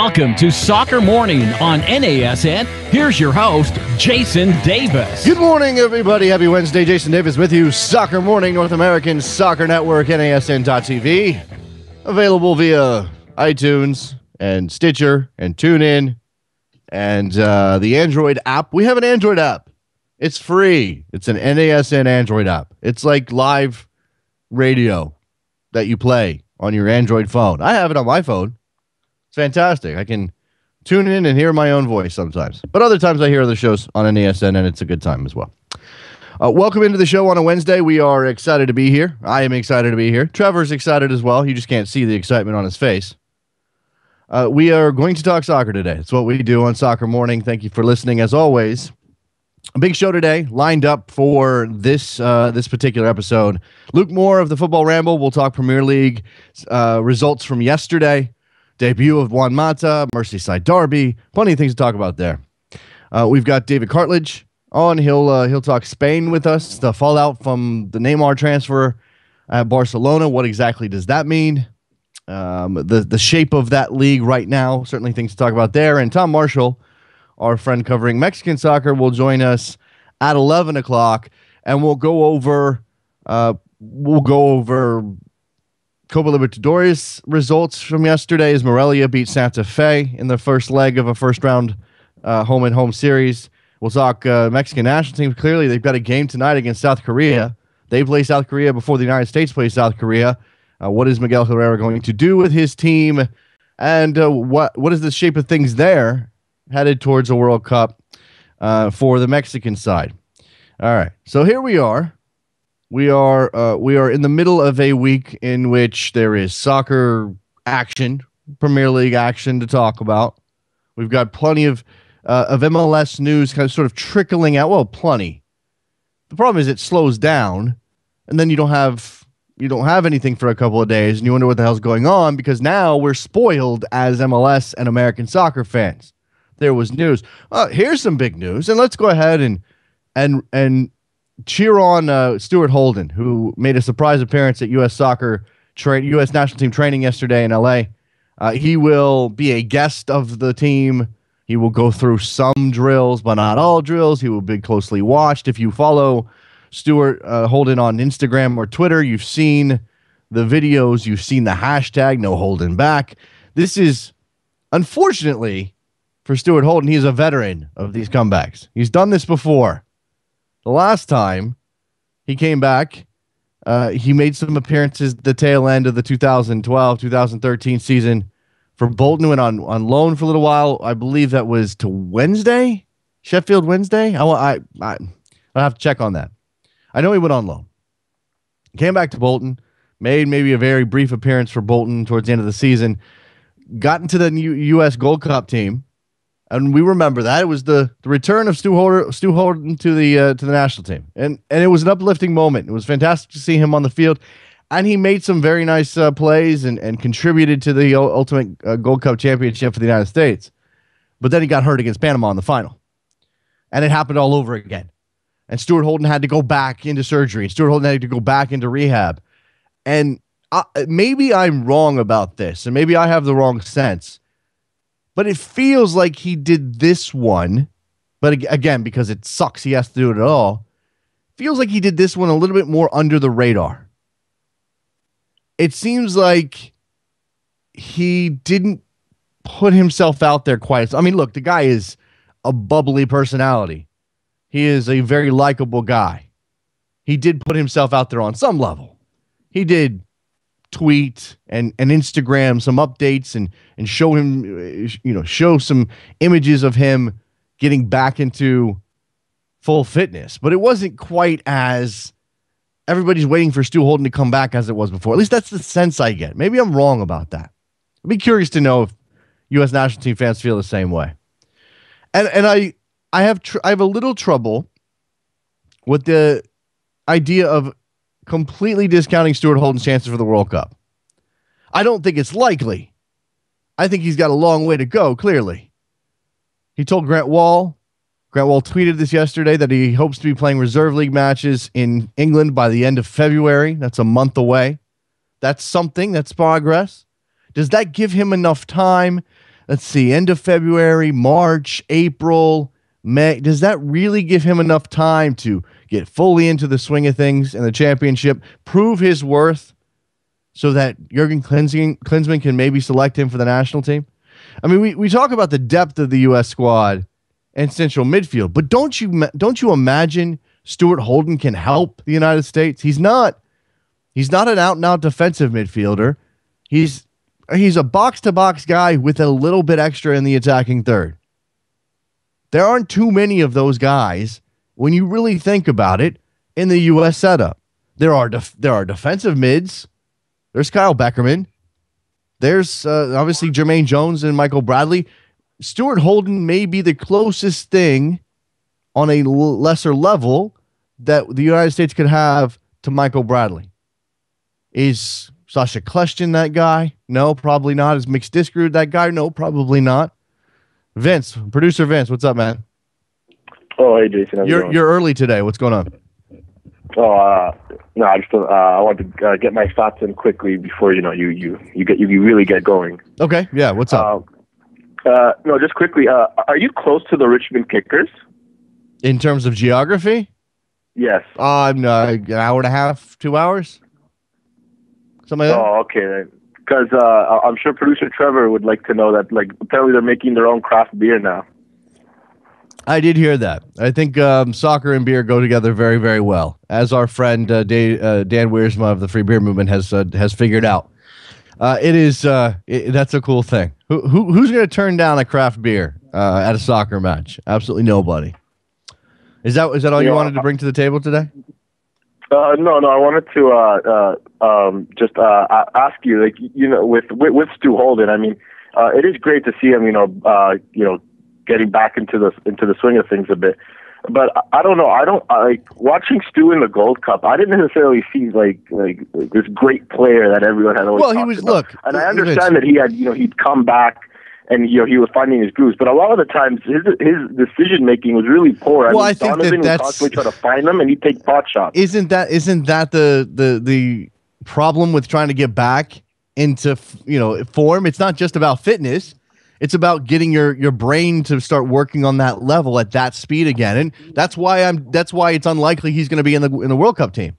Welcome to Soccer Morning on NASN. Here's your host, Jason Davis. Good morning, everybody. Happy Wednesday. Jason Davis with you. Soccer Morning, North American Soccer Network, NASN.TV. Available via iTunes and Stitcher and TuneIn and the Android app. We have an Android app. It's free. It's an NASN Android app. It's like live radio that you play on your Android phone. I have it on my phone. It's fantastic. I can tune in and hear my own voice sometimes. But other times I hear other shows on NASN, and it's a good time as well. Welcome into the show on a Wednesday. We are excited to be here. I am excited to be here. Trevor's excited as well. You just can't see the excitement on his face. We are going to talk soccer today. It's what we do on Soccer Morning. Thank you for listening, as always. A big show today lined up for this particular episode. Luke Moore of the Football Ramble will talk Premier League results from yesterday. Debut of Juan Mata, Merseyside Derby, plenty of things to talk about there. We've got David Cartlidge on. He'll talk Spain with us, the fallout from the Neymar transfer at Barcelona. What exactly does that mean? The shape of that league right now, certainly things to talk about there. And Tom Marshall, our friend covering Mexican soccer, will join us at 11 o'clock, and we'll go over Copa Libertadores results from yesterday as Morelia beat Santa Fe in the first leg of a first-round home-and-home series. We'll talk Mexican national team. Clearly, they've got a game tonight against South Korea. They play South Korea before the United States plays South Korea. What is Miguel Herrera going to do with his team? And what is the shape of things there headed towards a World Cup for the Mexican side? All right, so here we are. We are in the middle of a week in which there is soccer action, Premier League action to talk about. We've got plenty of MLS news kind of sort of trickling out. Well, plenty. The problem is it slows down, and then you don't have anything for a couple of days, and you wonder what the hell's going on, because now we're spoiled as MLS and American soccer fans. There was news. Here's some big news, and let's go ahead and cheer on Stuart Holden, who made a surprise appearance at U.S. national team training yesterday in L.A. He will be a guest of the team. He will go through some drills, but not all drills. He will be closely watched. If you follow Stuart Holden on Instagram or Twitter, you've seen the videos. You've seen the hashtag No Holden Back. This is, unfortunately, for Stuart Holden, he's a veteran of these comebacks. He's done this before. The last time he came back, he made some appearances at the tail end of the 2012-2013 season for Bolton. Went on loan for a little while. I believe that was to Sheffield Wednesday. I'll have to check on that. I know he went on loan. Came back to Bolton, made maybe a very brief appearance for Bolton towards the end of the season, got into the U.S. Gold Cup team. And we remember that. It was the return of Stu Holden to the national team. And it was an uplifting moment. It was fantastic to see him on the field. And he made some very nice plays and contributed to the ultimate Gold Cup championship for the United States. But then he got hurt against Panama in the final. And it happened all over again. And Stuart Holden had to go back into surgery. Stuart Holden had to go back into rehab. And maybe I'm wrong about this, and maybe I have the wrong sense. But it feels like he did this one, but again, because it sucks, he has to do it at all. Feels like he did this one a little bit more under the radar. It seems like he didn't put himself out there quite. I mean, look, the guy is a bubbly personality. He is a very likable guy. He did put himself out there on some level. He did tweet and Instagram some updates and show him, show some images of him getting back into full fitness. But it wasn't quite as everybody's waiting for Stu Holden to come back as it was before. At least that's the sense I get. Maybe I'm wrong about that. I'd be curious to know if U.S. national team fans feel the same way. And I have a little trouble with the idea of completely discounting Stuart Holden's chances for the World Cup. I don't think it's likely. I think he's got a long way to go, clearly. He told Grant Wall tweeted this yesterday, that he hopes to be playing reserve league matches in England by the end of February. That's a month away. That's something. That's progress. Does that give him enough time let's see, end of February, March, April, May. Does that really give him enough time to get fully into the swing of things in the championship, prove his worth so that Jurgen Klinsmann can maybe select him for the national team? I mean, we talk about the depth of the U.S. squad and central midfield, but don't you imagine Stuart Holden can help the United States? He's not an out-and-out defensive midfielder. He's a box-to-box guy with a little bit extra in the attacking third. There aren't too many of those guys when you really think about it in the U.S. setup. There are defensive mids. There's Kyle Beckerman. There's obviously Jermaine Jones and Michael Bradley. Stuart Holden may be the closest thing on a lesser level that the United States could have to Michael Bradley. Is Sasha Kljestan that guy? No, probably not. Is Mixed Discrude that guy? No, probably not. Producer Vince, what's up, man? Oh, hey, Jason. You're early today. What's going on? Oh, no, I want to get my thoughts in quickly before you really get going. Okay, yeah. What's up? No, just quickly. Are you close to the Richmond Kickers? In terms of geography? Yes. An hour and a half, 2 hours, something like that. Oh, okay. Because I'm sure producer Trevor would like to know that. Like, apparently they're making their own craft beer now. I did hear that. I think soccer and beer go together very, very well, as our friend Dan Wiersma of the Free Beer Movement has figured out. That's a cool thing. Who's going to turn down a craft beer at a soccer match? Absolutely nobody. Is that all you wanted to bring to the table today? No. I wanted to just ask you, like, with Stu Holden. I mean, it is great to see him, getting back into the swing of things a bit. But I don't know. I like watching Stu in the Gold Cup. I didn't necessarily see like this great player that everyone had always. Well, he was about. And I understand that he had he'd come back and he was finding his grooves. But a lot of the times his decision making was really poor. I think Donovan would constantly try to find him and he'd take pot shots. Isn't that the problem with trying to get back into form? It's not just about fitness. It's about getting your brain to start working on that level at that speed again, and that's why it's unlikely he's going to be in the World Cup team.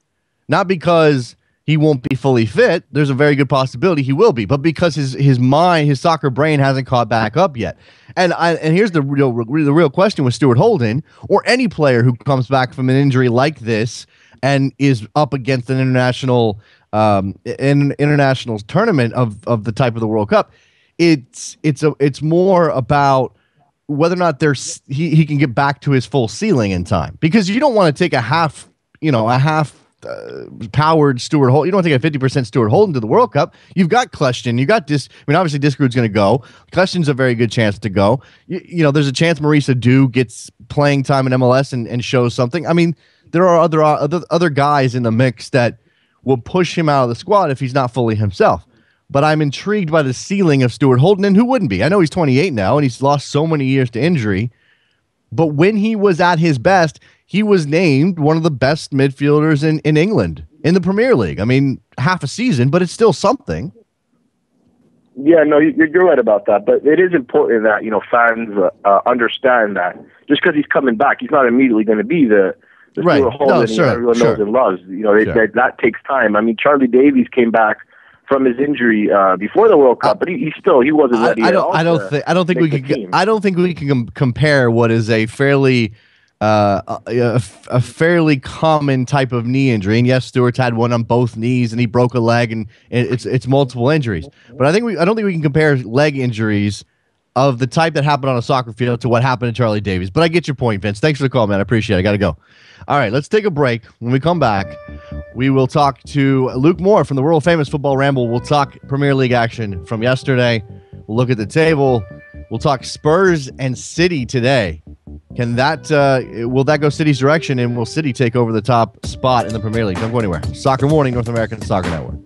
Not because he won't be fully fit. There's a very good possibility he will be, but because his mind, his soccer brain hasn't caught back up yet. And here's the real question with Stuart Holden or any player who comes back from an injury like this and is up against an international tournament of the type of the World Cup. It's more about whether or not he can get back to his full ceiling in time, because you don't want to take a half powered Stuart Holden. You don't take a 50% Stuart Holden to the World Cup. You've got Kljestan. You got obviously Discrude's going to go. Kljestan's a very good chance to go. There's a chance Marisa Dew gets playing time in MLS and shows something. I mean, there are other guys in the mix that will push him out of the squad if he's not fully himself. But I'm intrigued by the ceiling of Stuart Holden, and who wouldn't be? I know he's 28 now, and he's lost so many years to injury. But when he was at his best, he was named one of the best midfielders in England, in the Premier League. I mean, half a season, but it's still something. Yeah, no, you're right about that. But it is important that, fans understand that just because he's coming back, he's not immediately going to be the right. Stuart Holden everyone knows and loves. That takes time. I mean, Charlie Davies came back from his injury before the World Cup, but he wasn't ready. I don't think we can compare what is a fairly common type of knee injury. And yes, Stuart's had one on both knees, and he broke a leg, and it's multiple injuries. But I don't think we can compare leg injuries of the type that happened on a soccer field to what happened to Charlie Davies. But I get your point, Vince. Thanks for the call, man. I appreciate it. I got to go. All right, let's take a break. When we come back, we will talk to Luke Moore from the world-famous Football Ramble. We'll talk Premier League action from yesterday. We'll look at the table. We'll talk Spurs and City today. Will that go City's direction, and will City take over the top spot in the Premier League? Don't go anywhere. Soccer Morning, North American Soccer Network.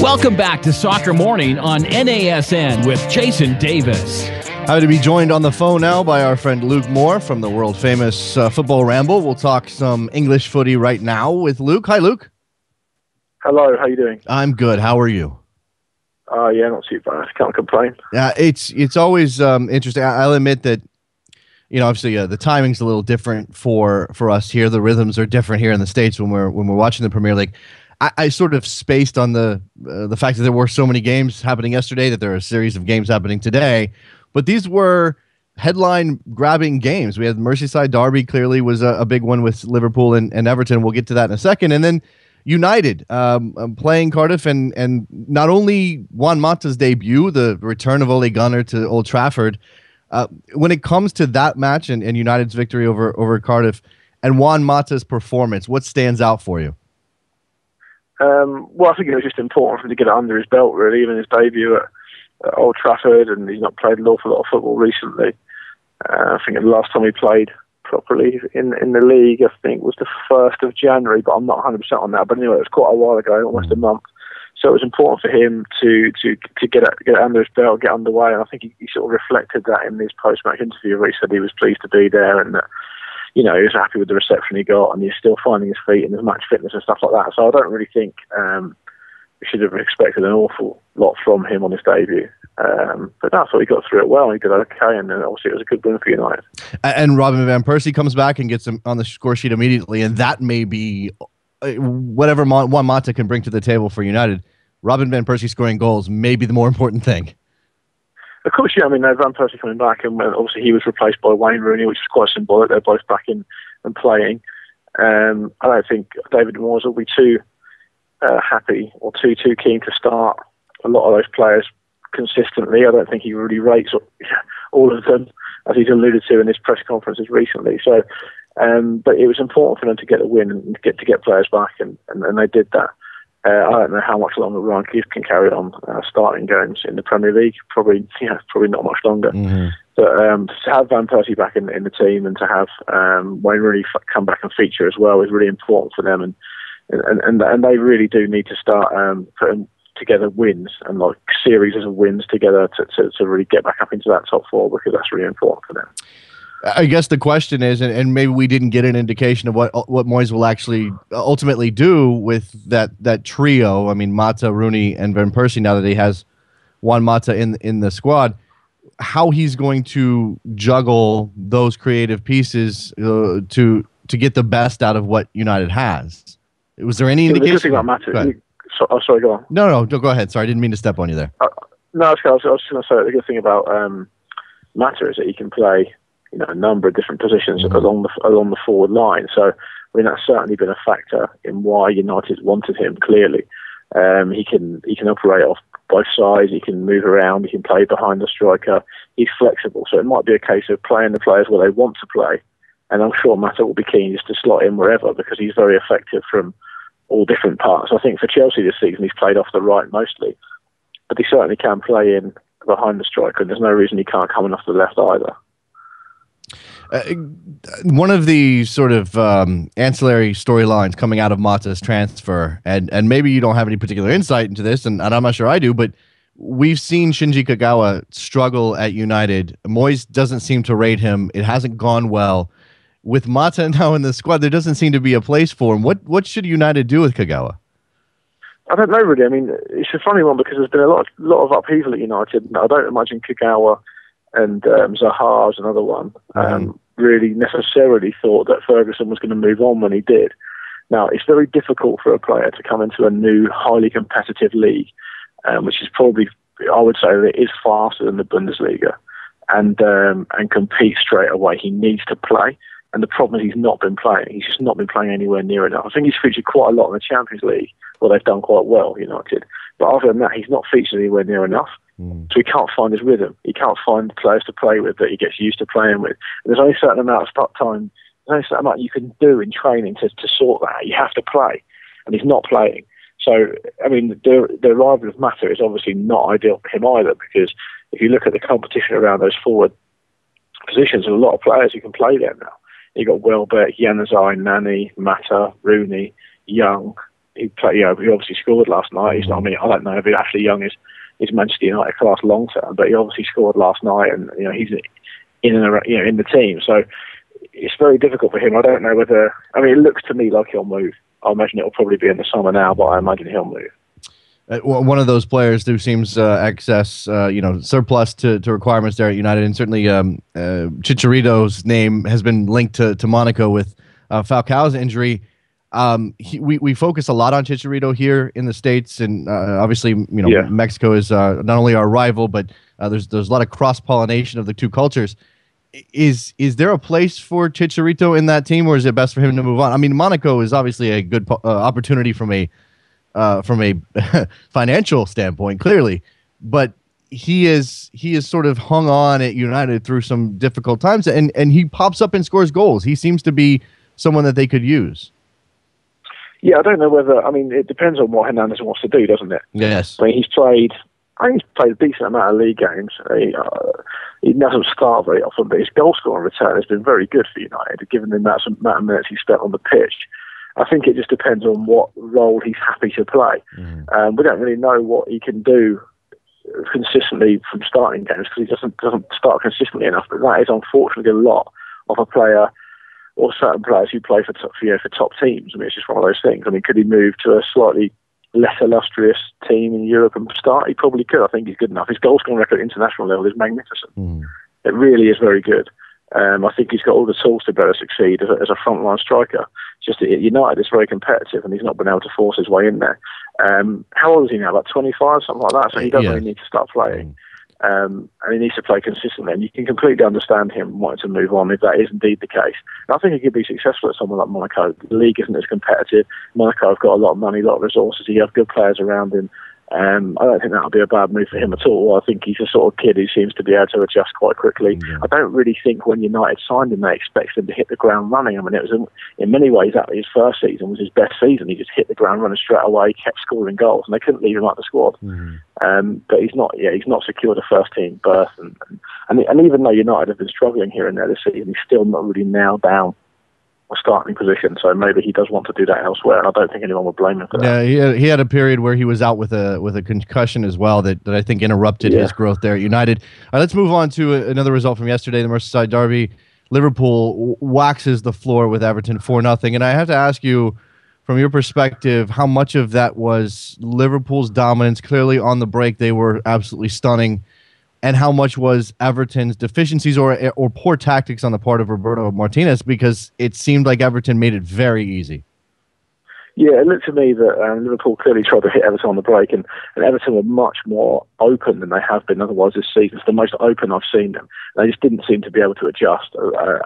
Welcome back to Soccer Morning on NASN with Jason Davis. Happy to be joined on the phone now by our friend Luke Moore from the world-famous Football Ramble. We'll talk some English footy right now with Luke. Hi, Luke. Hello, how you doing? I'm good. How are you? Yeah, not too bad. Can't complain. Yeah, it's always interesting. I'll admit that, obviously the timing's a little different for us here. The rhythms are different here in the States when we're watching the Premier League. I sort of spaced on the fact that there were so many games happening yesterday, that there are a series of games happening today, but these were headline-grabbing games. We had the Merseyside Derby, clearly was a big one with Liverpool and Everton. We'll get to that in a second. And then United playing Cardiff, and not only Juan Mata's debut, the return of Ole Gunnar to Old Trafford. When it comes to that match and United's victory over Cardiff and Juan Mata's performance, what stands out for you? Well, I think it was just important for him to get it under his belt, really, even his debut at Old Trafford, and he's not played an awful lot of football recently. I think the last time he played properly in the league, I think, was the 1st of January, but I'm not 100% on that. But anyway, it was quite a while ago, almost a month. So it was important for him to get it under his belt, get underway, and I think he sort of reflected that in his post-match interview, where he said he was pleased to be there, and that, he was happy with the reception he got, and he's still finding his feet and his match fitness and stuff like that. So I don't really think we should have expected an awful lot from him on his debut. But I thought he got through it well. He did okay, and obviously it was a good win for United. And Robin van Persie comes back and gets him on the score sheet immediately, and that may be whatever Juan Mata can bring to the table for United. Robin van Persie scoring goals may be the more important thing. Of course, yeah. I mean, Van Persie coming back, and obviously he was replaced by Wayne Rooney, which is quite symbolic. They're both back in and playing. I don't think David Moyes will be too happy or too keen to start a lot of those players consistently. I don't think he really rates all of them, as he's alluded to in his press conferences recently. So, but it was important for them to get a win and to get players back, and they did that. I don't know how much longer Ryan Keefe can carry on starting games in the Premier League. Probably not much longer. Mm-hmm. But to have Van Persie back in the team, and to have Wayne Rooney come back and feature as well, is really important for them. And they really do need to start putting together wins, and like series of wins together to really get back up into that top four, because that's really important for them. I guess the question is, and maybe we didn't get an indication of what Moyes will actually ultimately do with that trio. I mean, Mata, Rooney, and Van Persie, now that he has Juan Mata in the squad, how he's going to juggle those creative pieces to get the best out of what United has. Was there any indication? The good thing about Mata, sorry, go on. No, go ahead. Sorry, I didn't mean to step on you there. No, okay. I was just going to say the good thing about Mata is that he can play a number of different positions along the forward line. So, I mean, that's certainly been a factor in why United wanted him. Clearly, he can operate off both sides. He can move around. He can play behind the striker. He's flexible. So it might be a case of playing the players where they want to play. And I'm sure Mata will be keen just to slot in wherever, because he's very effective from all different parts. I think for Chelsea this season, he's played off the right mostly, but he certainly can play in behind the striker, and there's no reason he can't come in off the left either. One of the sort of ancillary storylines coming out of Mata's transfer, and maybe you don't have any particular insight into this, and I'm not sure I do, but we've seen Shinji Kagawa struggle at United. Moyes doesn't seem to rate him. It hasn't gone well. With Mata now in the squad, there doesn't seem to be a place for him. What should United do with Kagawa? I don't know, really. I mean, it's a funny one, because there's been a lot of upheaval at United. I don't imagine Kagawa and Zaha is another one, really necessarily thought that Ferguson was going to move on when he did. Now, it's very difficult for a player to come into a new, highly competitive league, which is probably, I would say, that it is faster than the Bundesliga, and compete straight away. He needs to play, and the problem is he's not been playing. He's just not been playing anywhere near enough. I think he's featured quite a lot in the Champions League, where they've done quite well, United. But other than that, he's not featured anywhere near enough. So he can't find his rhythm. He can't find players to play with that he gets used to playing with. And there's only a certain amount of start time, there's only a certain amount you can do in training to sort that out. You have to play, and he's not playing. So, I mean, the arrival of Mata is obviously not ideal for him either, because if you look at the competition around those forward positions. There's a lot of players who can play there now. You got Welbeck, Januzaj, Nani, Mata, Rooney, Young. He obviously scored last night. He's not. I mean, I don't know if Ashley Young is Manchester United class long term, but he obviously scored last night, and he's in and around, in the team. So it's very difficult for him. I don't know whether. I mean, it looks to me like he'll move. I imagine it'll probably be in the summer now, but I imagine he'll move. One of those players who seems excess, surplus to requirements there at United, and certainly Chicharito's name has been linked to Monaco with Falcao's injury. We focus a lot on Chicharito here in the States, and obviously, Mexico is not only our rival, but there's a lot of cross-pollination of the two cultures. Is there a place for Chicharito in that team, or is it best for him to move on? I mean, Monaco is obviously a good opportunity from a financial standpoint, clearly, but he is sort of hung on at United through some difficult times, and he pops up and scores goals. He seems to be someone that they could use. Yeah, I don't know whether. I mean, it depends on what Hernandez wants to do, doesn't it? Yes. I mean, he's played a decent amount of league games. He doesn't start very often, but his goal scoring return has been very good for United, given the amount of minutes he spent on the pitch. I think it just depends on what role he's happy to play. We don't really know what he can do consistently from starting games because he doesn't start consistently enough. But that is unfortunately a lot of a player or certain players who play for top teams. I mean, it's just one of those things. I mean, could he move to a slightly less illustrious team in Europe and start? He probably could. I think he's good enough. His goal scoring record at international level is magnificent. It really is very good. I think he's got all the tools to better succeed as a frontline striker. It's just that at United is very competitive, and he's not been able to force his way in there. How old is he now? About 25, something like that. So he doesn't really need to start playing. And he needs to play consistently. And you can completely understand him wanting to move on if that is indeed the case. And I think he could be successful at someone like Monaco. The league isn't as competitive. Monaco have got a lot of money, a lot of resources. He has good players around him. I don't think that'll be a bad move for him at all. I think he's the sort of kid who seems to be able to adjust quite quickly. I don't really think when United signed him, they expected him to hit the ground running. I mean, it was in many ways that his first season was his best season. He just hit the ground running straight away, kept scoring goals, and they couldn't leave him out the squad. But he's not secured a first team berth, and even though United have been struggling here and there this season, he's still not really nailed down a starting position, so maybe he does want to do that elsewhere, and I don't think anyone would blame him for that. Yeah, he had a period where he was out with a concussion as well that I think interrupted his growth there at United. All right, let's move on to another result from yesterday, the Merseyside Derby. Liverpool waxes the floor with Everton 4-0, and I have to ask you, from your perspective, how much of that was Liverpool's dominance? Clearly on the break, they were absolutely stunning. And how much was Everton's deficiencies or poor tactics on the part of Roberto Martinez? Because it seemed like Everton made it very easy. Yeah, it looked to me that Liverpool clearly tried to hit Everton on the break, and Everton were much more open than they have been otherwise this season. It's the most open I've seen them. They just didn't seem to be able to adjust.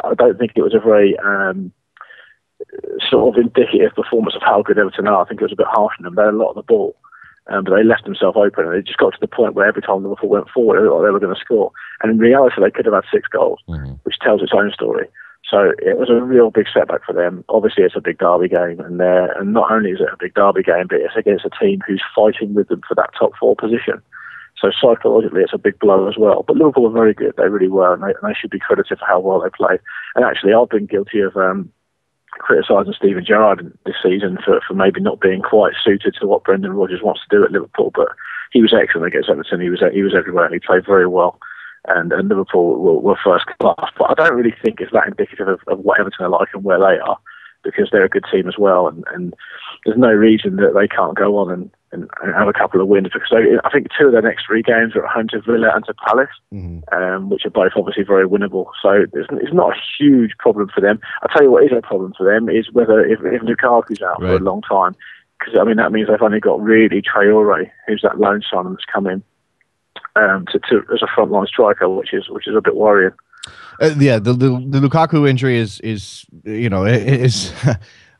I don't think it was a very sort of indicative performance of how good Everton are. I think it was a bit harsh on them. They had a lot of the ball. But they left themselves open, and it just got to the point where every time Liverpool went forward, they were going to score. And in reality, they could have had 6 goals, which tells its own story. So it was a real big setback for them. Obviously, it's a big derby game, and not only is it a big derby game, but it's against a team who's fighting with them for that top 4 position. So psychologically, it's a big blow as well. But Liverpool were very good. They really were, and they should be credited for how well they played. And actually, I've been guilty of criticising Steven Gerrard this season for maybe not being quite suited to what Brendan Rodgers wants to do at Liverpool, but he was excellent against Everton. He was everywhere, and he played very well. And Liverpool were first class, but I don't really think it's that indicative of what Everton are like and where they are, because they're a good team as well, and there's no reason that they can't go on and have a couple of wins. So I think 2 of their next 3 games are at home to Villa and to Palace, which are both obviously very winnable. So it's not a huge problem for them. I'll tell you what is a problem for them is whether if Lukaku's out for a long time, because I mean that means they've only got really Traore, who's that lone signing that's come in to as a frontline striker, which is a bit worrying. The Lukaku injury is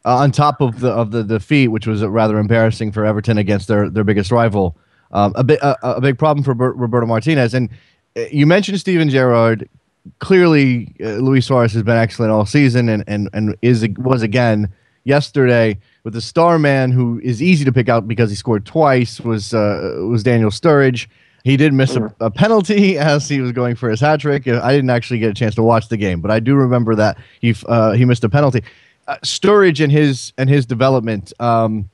on top of the defeat, which was rather embarrassing for Everton against their biggest rival. A big problem for Roberto Martinez. And you mentioned Steven Gerrard. Clearly, Luis Suarez has been excellent all season, and was again yesterday. With the star man who is easy to pick out because he scored twice was Daniel Sturridge. He did miss a penalty as he was going for his hat trick. I didn't actually get a chance to watch the game, but I do remember that he missed a penalty. Sturridge and his development. Can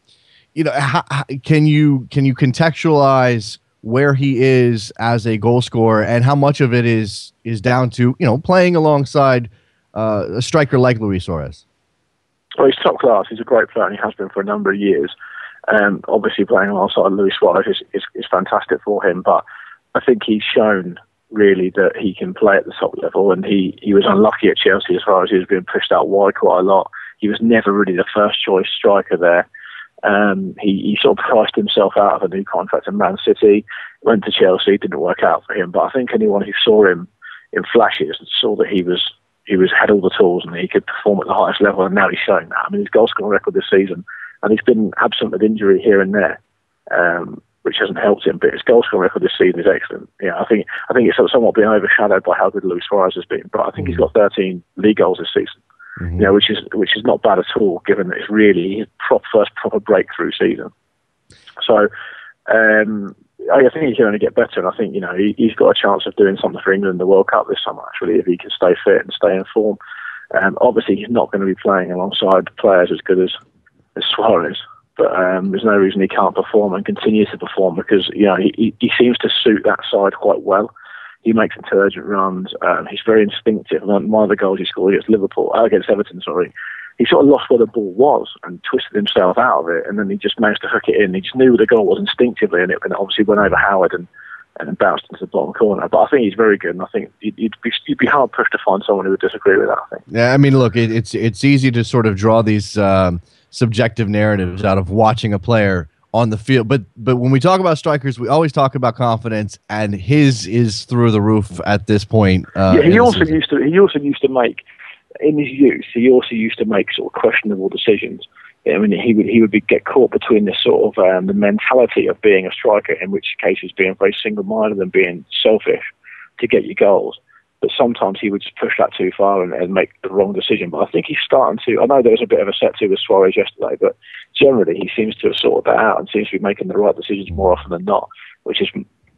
you contextualize where he is as a goal scorer and how much of it is down to playing alongside a striker like Luis Suarez? Well, he's top class. He's a great player, and he has been for a number of years. Obviously, playing alongside Luis Suarez is fantastic for him, but I think he's shown really that he can play at the top level, and he was unlucky at Chelsea as far as he was being pushed out wide quite a lot. He was never really the first choice striker there. He sort of priced himself out of a new contract in Man City, went to Chelsea, didn't work out for him, but I think anyone who saw him in flashes saw that he had all the tools and he could perform at the highest level, and now he's showing that. I mean, his goal scoring record this season, and he's been absent with injury here and there, which hasn't helped him. But his goal scoring record this season is excellent. Yeah, I think it's somewhat been overshadowed by how good Luis Suarez has been. But I think he's got 13 league goals this season, which is not bad at all, given that it's really his first proper breakthrough season. So I think he can only get better, and I think he's got a chance of doing something for England in the World Cup this summer. Actually, if he can stay fit and stay in form. Obviously, he's not going to be playing alongside players as good as Suarez, but there's no reason he can't perform and continue to perform, because he seems to suit that side quite well. He makes intelligent runs. He's very instinctive. One of the goals he scored against Everton, he sort of lost where the ball was and twisted himself out of it, and then he just managed to hook it in. He just knew where the goal was instinctively, and it obviously went over Howard and bounced into the bottom corner. But I think he's very good, and I think you'd be hard pushed to find someone who would disagree with that, I think. Yeah, I mean, look, it's easy to sort of draw these subjective narratives out of watching a player on the field, but when we talk about strikers, we always talk about confidence, and his is through the roof at this point. He also used to make, in his youth, sort of questionable decisions. I mean, he would get caught between this sort of the mentality of being a striker, in which case he's being very single-minded and being selfish to get your goals. But sometimes he would just push that too far and make the wrong decision. But I think he's starting to. I know there was a bit of a set-to with Suarez yesterday, but generally he seems to have sorted that out and seems to be making the right decisions more often than not, which is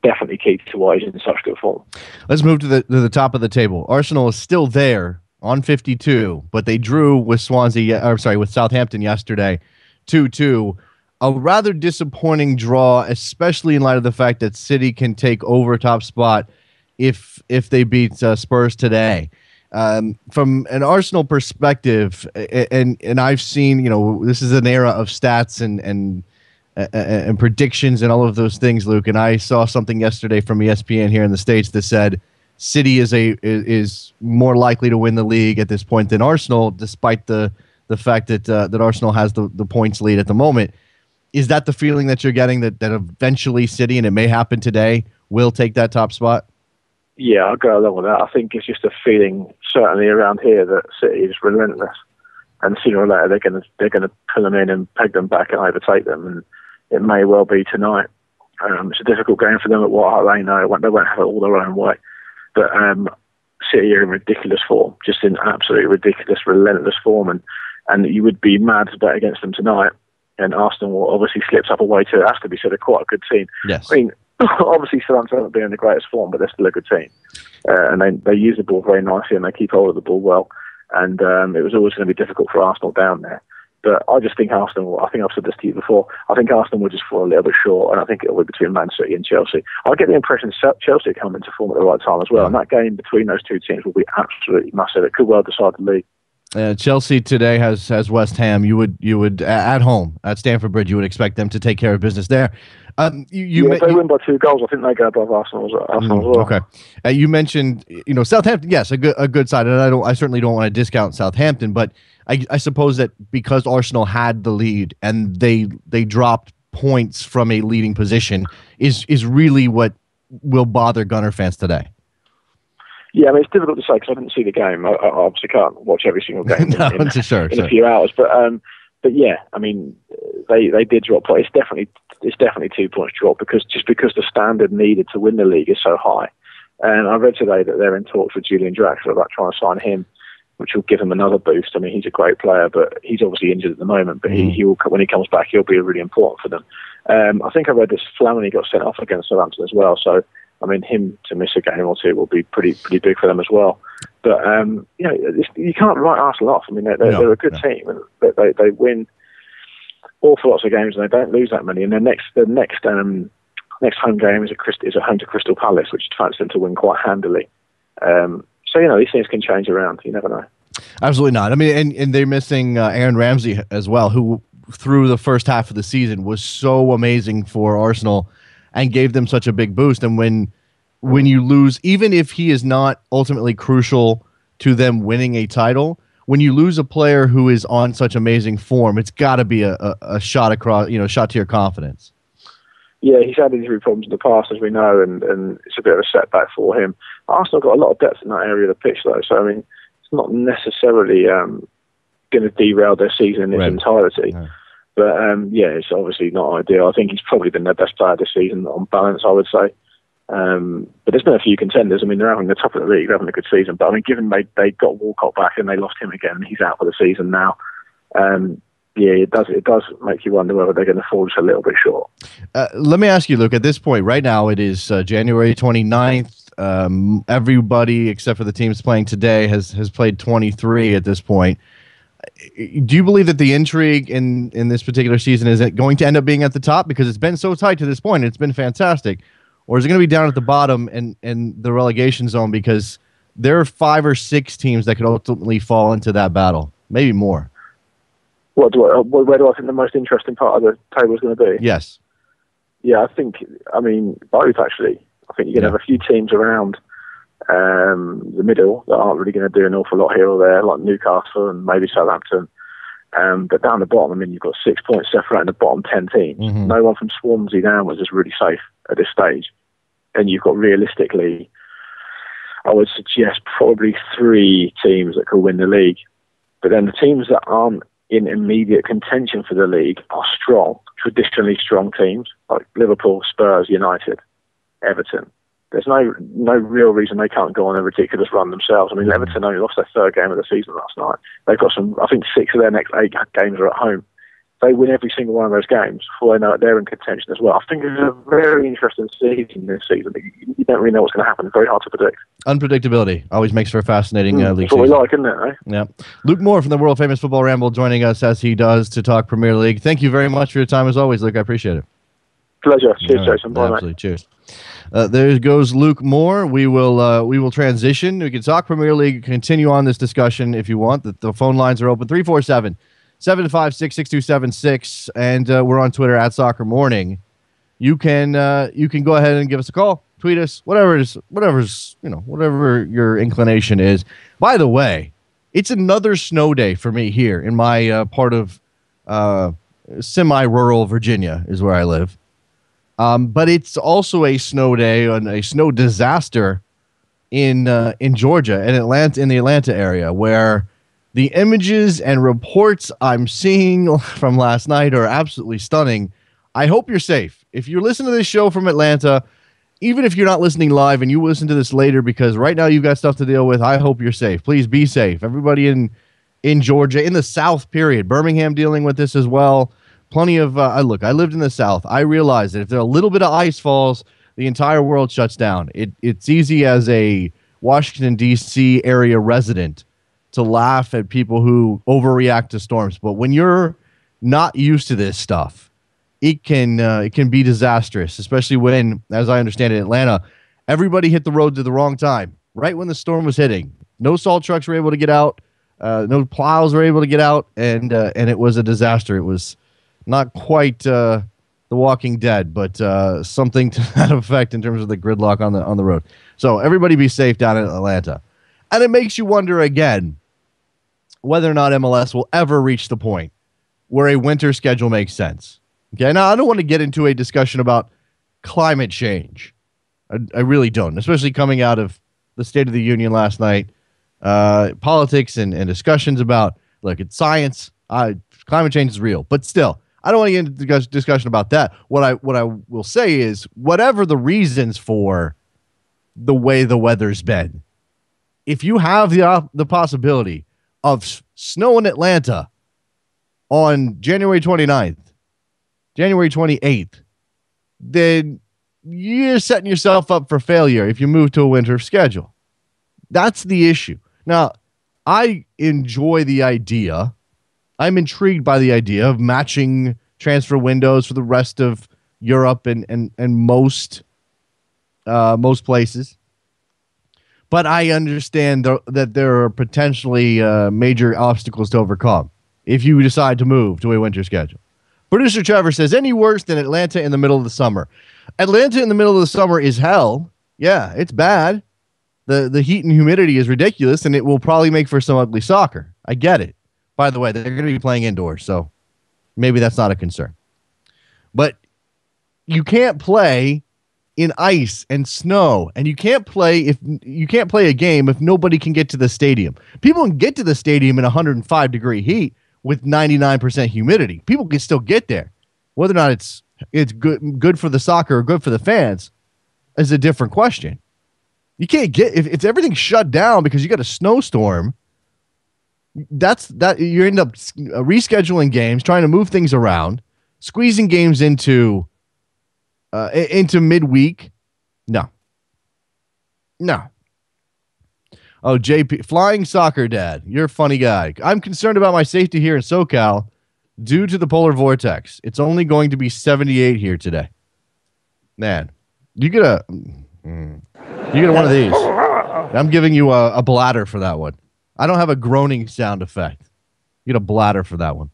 definitely key to why he's in such good form. Let's move to the top of the table. Arsenal is still there on 52, but they drew with Southampton yesterday, 2-2. A rather disappointing draw, especially in light of the fact that City can take over top spot if they beat Spurs today. From an Arsenal perspective, and I've seen, this is an era of stats and predictions and all of those things, Luke. And I saw something yesterday from ESPN here in the States that said City is more likely to win the league at this point than Arsenal, despite the fact that Arsenal has the points lead at the moment. Is that the feeling that you're getting, that eventually City, and it may happen today, will take that top spot? Yeah, I'll go along with that. I think it's just a feeling, certainly around here, that City is relentless, and sooner or later they're going to pull them in and peg them back and overtake them, and it may well be tonight. It's a difficult game for them at White Hart Lane. They won't have it all their own way, but City are in ridiculous form, just in absolutely ridiculous, relentless form, and you would be mad to bet against them tonight. And Arsenal obviously slips up away to, it has to be said, a quite a good team. Yes. I mean, obviously Southampton haven't been in the greatest form, but they're still a good team. And they use the ball very nicely, and they keep hold of the ball well. And it was always going to be difficult for Arsenal down there. But I just think Arsenal, I think I've said this to you before, I think Arsenal will just fall a little bit short, and I think it'll be between Man City and Chelsea. I get the impression Chelsea come into form at the right time as well, and that game between those two teams will be absolutely massive. It could well decide the league. Chelsea today has West Ham. You would at home at Stamford Bridge, you would expect them to take care of business there. If they win by 2 goals, I think they go above Arsenal as well. Okay. You mentioned Southampton. Yes, a good side, and I certainly don't want to discount Southampton, but I suppose that because Arsenal had the lead and they dropped points from a leading position is really what will bother Gunner fans today. Yeah, I mean, it's difficult to say because I didn't see the game. I obviously can't watch every single game in a few hours. But yeah, I mean, they did drop points. It's definitely 2 points drop because the standard needed to win the league is so high. And I read today that they're in talks with Julian Draxler about trying to sign him, which will give him another boost. I mean, he's a great player, but he's obviously injured at the moment. But he will, when he comes back, he'll be really important for them. I think I read this Flamini got sent off against Southampton as well. So, I mean, him to miss a game or two will be pretty big for them as well. But, you can't write Arsenal off. I mean, they're a good team, and they win awful lots of games, and they don't lose that many. And the next home game is at home to Crystal Palace, which fancy them to win quite handily. So, these things can change around. You never know. Absolutely not. I mean, and they're missing Aaron Ramsey as well, who through the first half of the season was so amazing for Arsenal and gave them such a big boost. And when you lose, even if he is not ultimately crucial to them winning a title, when you lose a player who is on such amazing form, it's got to be a shot across, shot to your confidence. Yeah, he's had injury problems in the past, as we know, and it's a bit of a setback for him. Arsenal got a lot of depth in that area of the pitch, though. So, I mean, it's not necessarily going to derail their season in its entirety. No. But, it's obviously not ideal. I think he's probably been their best player this season on balance, I would say. But there's been a few contenders. I mean, they're having the top of the league, they're having a good season. But, I mean, given they got Walcott back and they lost him again, and he's out for the season now, it does make you wonder whether they're going to fall just a little bit short. Let me ask you, Luke, at this point, right now it is January 29th. Everybody except for the teams playing today has played 23 at this point. Do you believe that the intrigue in this particular season is going to end up being at the top because it's been so tight to this point? It's been fantastic. Or is it going to be down at the bottom and the relegation zone because there are 5 or 6 teams that could ultimately fall into that battle, maybe more? Where do I think the most interesting part of the table is going to be? Yes. Yeah, both actually. I think you're going to have a few teams around the middle that aren't really going to do an awful lot here or there, like Newcastle and maybe Southampton. But down the bottom, you've got 6 points separating the bottom 10 teams. Mm-hmm. No one from Swansea downwards is really safe at this stage. And you've got realistically, I would suggest probably 3 teams that could win the league. But then the teams that aren't in immediate contention for the league are strong, traditionally strong teams like Liverpool, Spurs, United, Everton. There's no real reason they can't go on a ridiculous run themselves. I mean, Everton only lost their 3rd game of the season last night. They've got I think 6 of their next 8 games are at home. They win every single one of those games before they know they're in contention as well. I think it's a very interesting season this season. You don't really know what's going to happen. It's very hard to predict. Unpredictability always makes for a fascinating league That's what we like, isn't it? Eh? Yeah. Luke Moore from the world-famous Football Ramble joining us as he does to talk Premier League. Thank you very much for your time as always, Luke. I appreciate it. Pleasure. Cheers, Jason. Bye, absolutely. Mate. Cheers. There goes Luke Moore. We will transition. We can talk Premier League, continue on this discussion if you want. The phone lines are open, 347-756-6276, and we're on Twitter at Soccer Morning. You can go ahead and give us a call, tweet us, whatever your inclination is. By the way, it's another snow day for me here in my part of semi-rural Virginia is where I live. But it's also a snow day and a snow disaster in Georgia and in the Atlanta area, where the images and reports I'm seeing from last night are absolutely stunning. I hope you're safe. If you're listening to this show from Atlanta, even if you're not listening live and you listen to this later because right now you've got stuff to deal with, I hope you're safe. Please be safe. Everybody in Georgia, in the South, period. Birmingham dealing with this as well. Plenty of look, I lived in the South. I realize that if there a little bit of ice falls, the entire world shuts down. It's easy as a Washington, D.C. area resident to laugh at people who overreact to storms. But when you're not used to this stuff, it can be disastrous, especially when, as I understand it, in Atlanta, everybody hit the road at the wrong time, right when the storm was hitting. No salt trucks were able to get out. No plows were able to get out, and it was a disaster. It was not quite The Walking Dead, but something to that effect in terms of the gridlock on the road. So everybody be safe down in Atlanta. And it makes you wonder again whether or not MLS will ever reach the point where a winter schedule makes sense. Okay, now I don't want to get into a discussion about climate change. I really don't, especially coming out of the State of the Union last night. Politics and discussions about, look, it's science. Climate change is real, but still, I don't want to get into discussion about that. What I will say is, whatever the reasons for the way the weather's been, if you have the possibility of snow in Atlanta on January 29th, January 28th, then you're setting yourself up for failure if you move to a winter schedule. That's the issue. Now, I enjoy the idea. I'm intrigued by the idea of matching transfer windows for the rest of Europe and most places. But I understand that there are potentially major obstacles to overcome if you decide to move to a winter schedule. Producer Trevor says, any worse than Atlanta in the middle of the summer? Atlanta in the middle of the summer is hell. Yeah, it's bad. The heat and humidity is ridiculous, and it will probably make for some ugly soccer. I get it. By the way, they're going to be playing indoors, so maybe that's not a concern. But you can't play in ice and snow, and you can't play a game if nobody can get to the stadium. People can get to the stadium in 105-degree heat with 99% humidity. People can still get there. Whether or not it's good for the soccer or good for the fans is a different question. You can't get if everything's shut down because you got a snowstorm. You end up rescheduling games, trying to move things around, squeezing games into midweek. No. Oh, JP, flying soccer dad, you're a funny guy. I'm concerned about my safety here in SoCal due to the polar vortex. It's only going to be 78 here today. Man, you get one of these. I'm giving you a bladder for that one. I don't have a groaning sound effect. You get a bladder for that one.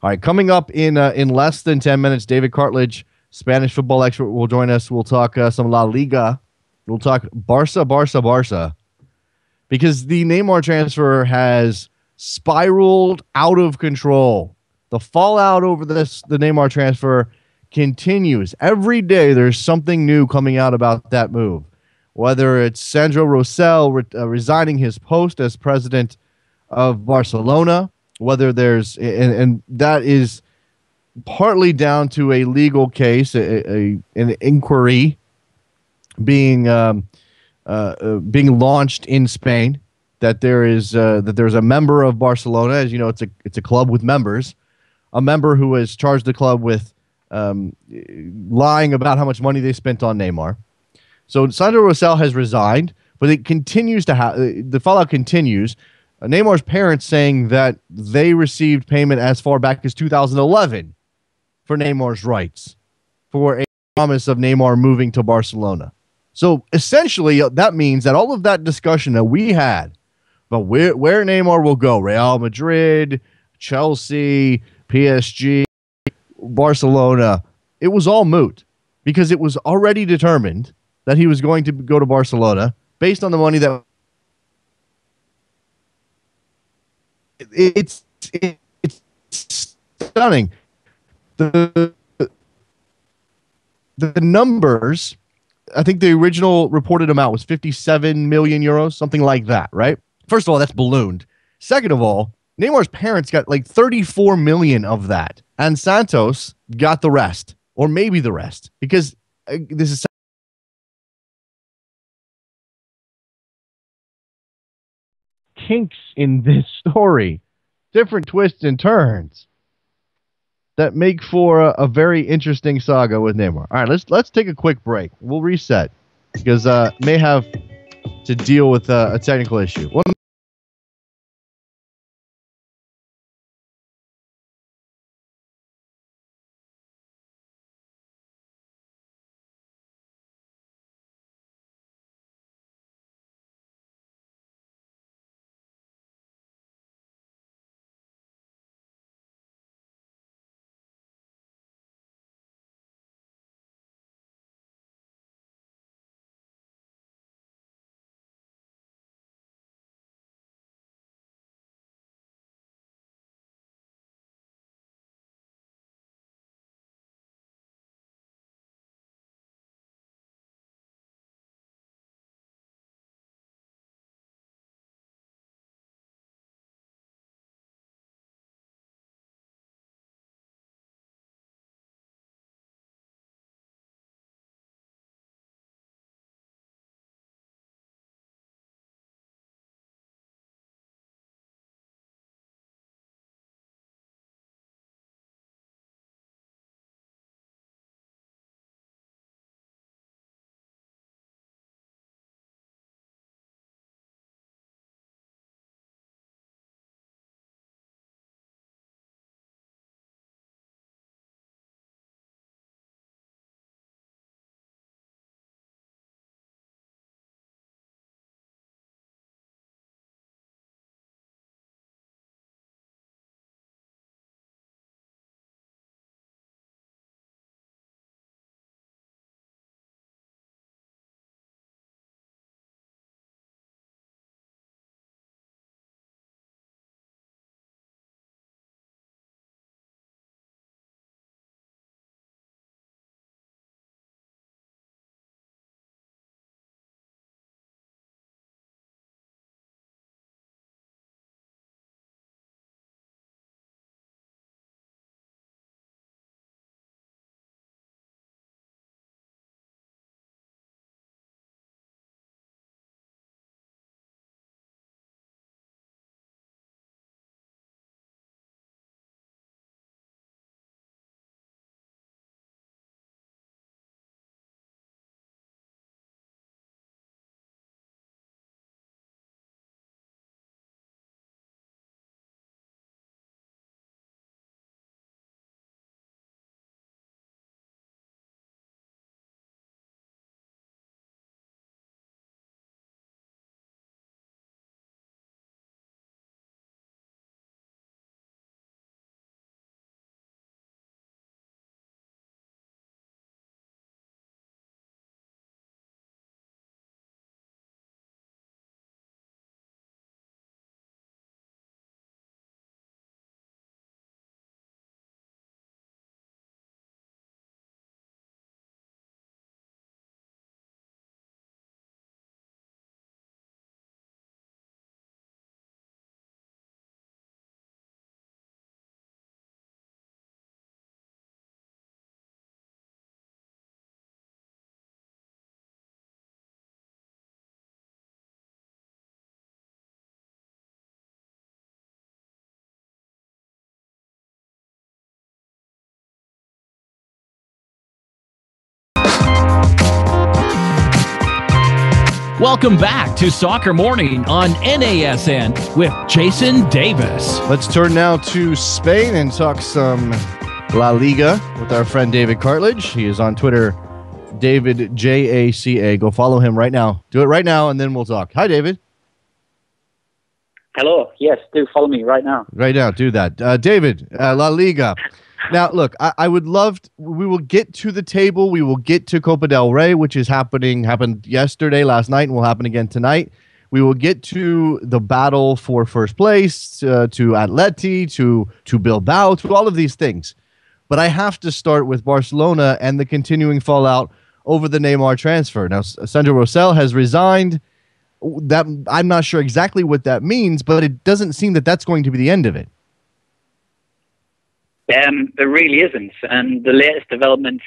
All right, coming up in less than 10 minutes, David Cartlidge, Spanish football expert, will join us. We'll talk some La Liga. We'll talk Barca, because the Neymar transfer has spiraled out of control. The fallout over the Neymar transfer continues. Every day there's something new coming out about that move. Whether it's Sandro Rosell resigning his post as president of Barcelona, whether there's and that is partly down to a legal case, an inquiry being launched in Spain, that there's a member of Barcelona, as you know, it's a club with members, a member who has charged the club with lying about how much money they spent on Neymar. So Sandro Rosell has resigned, but it continues to the fallout continues. Neymar's parents saying that they received payment as far back as 2011 for Neymar's rights, for a promise of Neymar moving to Barcelona. So essentially, that means that all of that discussion that we had about where Neymar will go, Real Madrid, Chelsea, PSG, Barcelona, it was all moot because it was already determined that he was going to go to Barcelona based on the money that it's stunning. The numbers, I think the original reported amount was 57 million euros, something like that, right? First of all, that's ballooned. Second of all, Neymar's parents got like 34 million of that, and Santos got the rest, or maybe the rest, because this is kinks in this story, different twists and turns that make for a very interesting saga with Neymar. All right, let's take a quick break. We'll reset because may have to deal with a technical issue. Welcome back to Soccer Morning on NASN with Jason Davis. Let's turn now to Spain and talk some La Liga with our friend David Cartlidge. He is on Twitter, David JACA. Go follow him right now. Do it right now, and then we'll talk. Hi, David. Hello. Yes, do follow me right now. Right now, do that. David, La Liga. Now, look, I would love we will get to the table. We will get to Copa del Rey, which is happened yesterday, last night, and will happen again tonight. We will get to the battle for first place, to Atleti, to Bilbao, to all of these things. But I have to start with Barcelona and the continuing fallout over the Neymar transfer. Now, Sandro Rosell has resigned. That I'm not sure exactly what that means, but it doesn't seem that that's going to be the end of it. There really isn't. And the latest development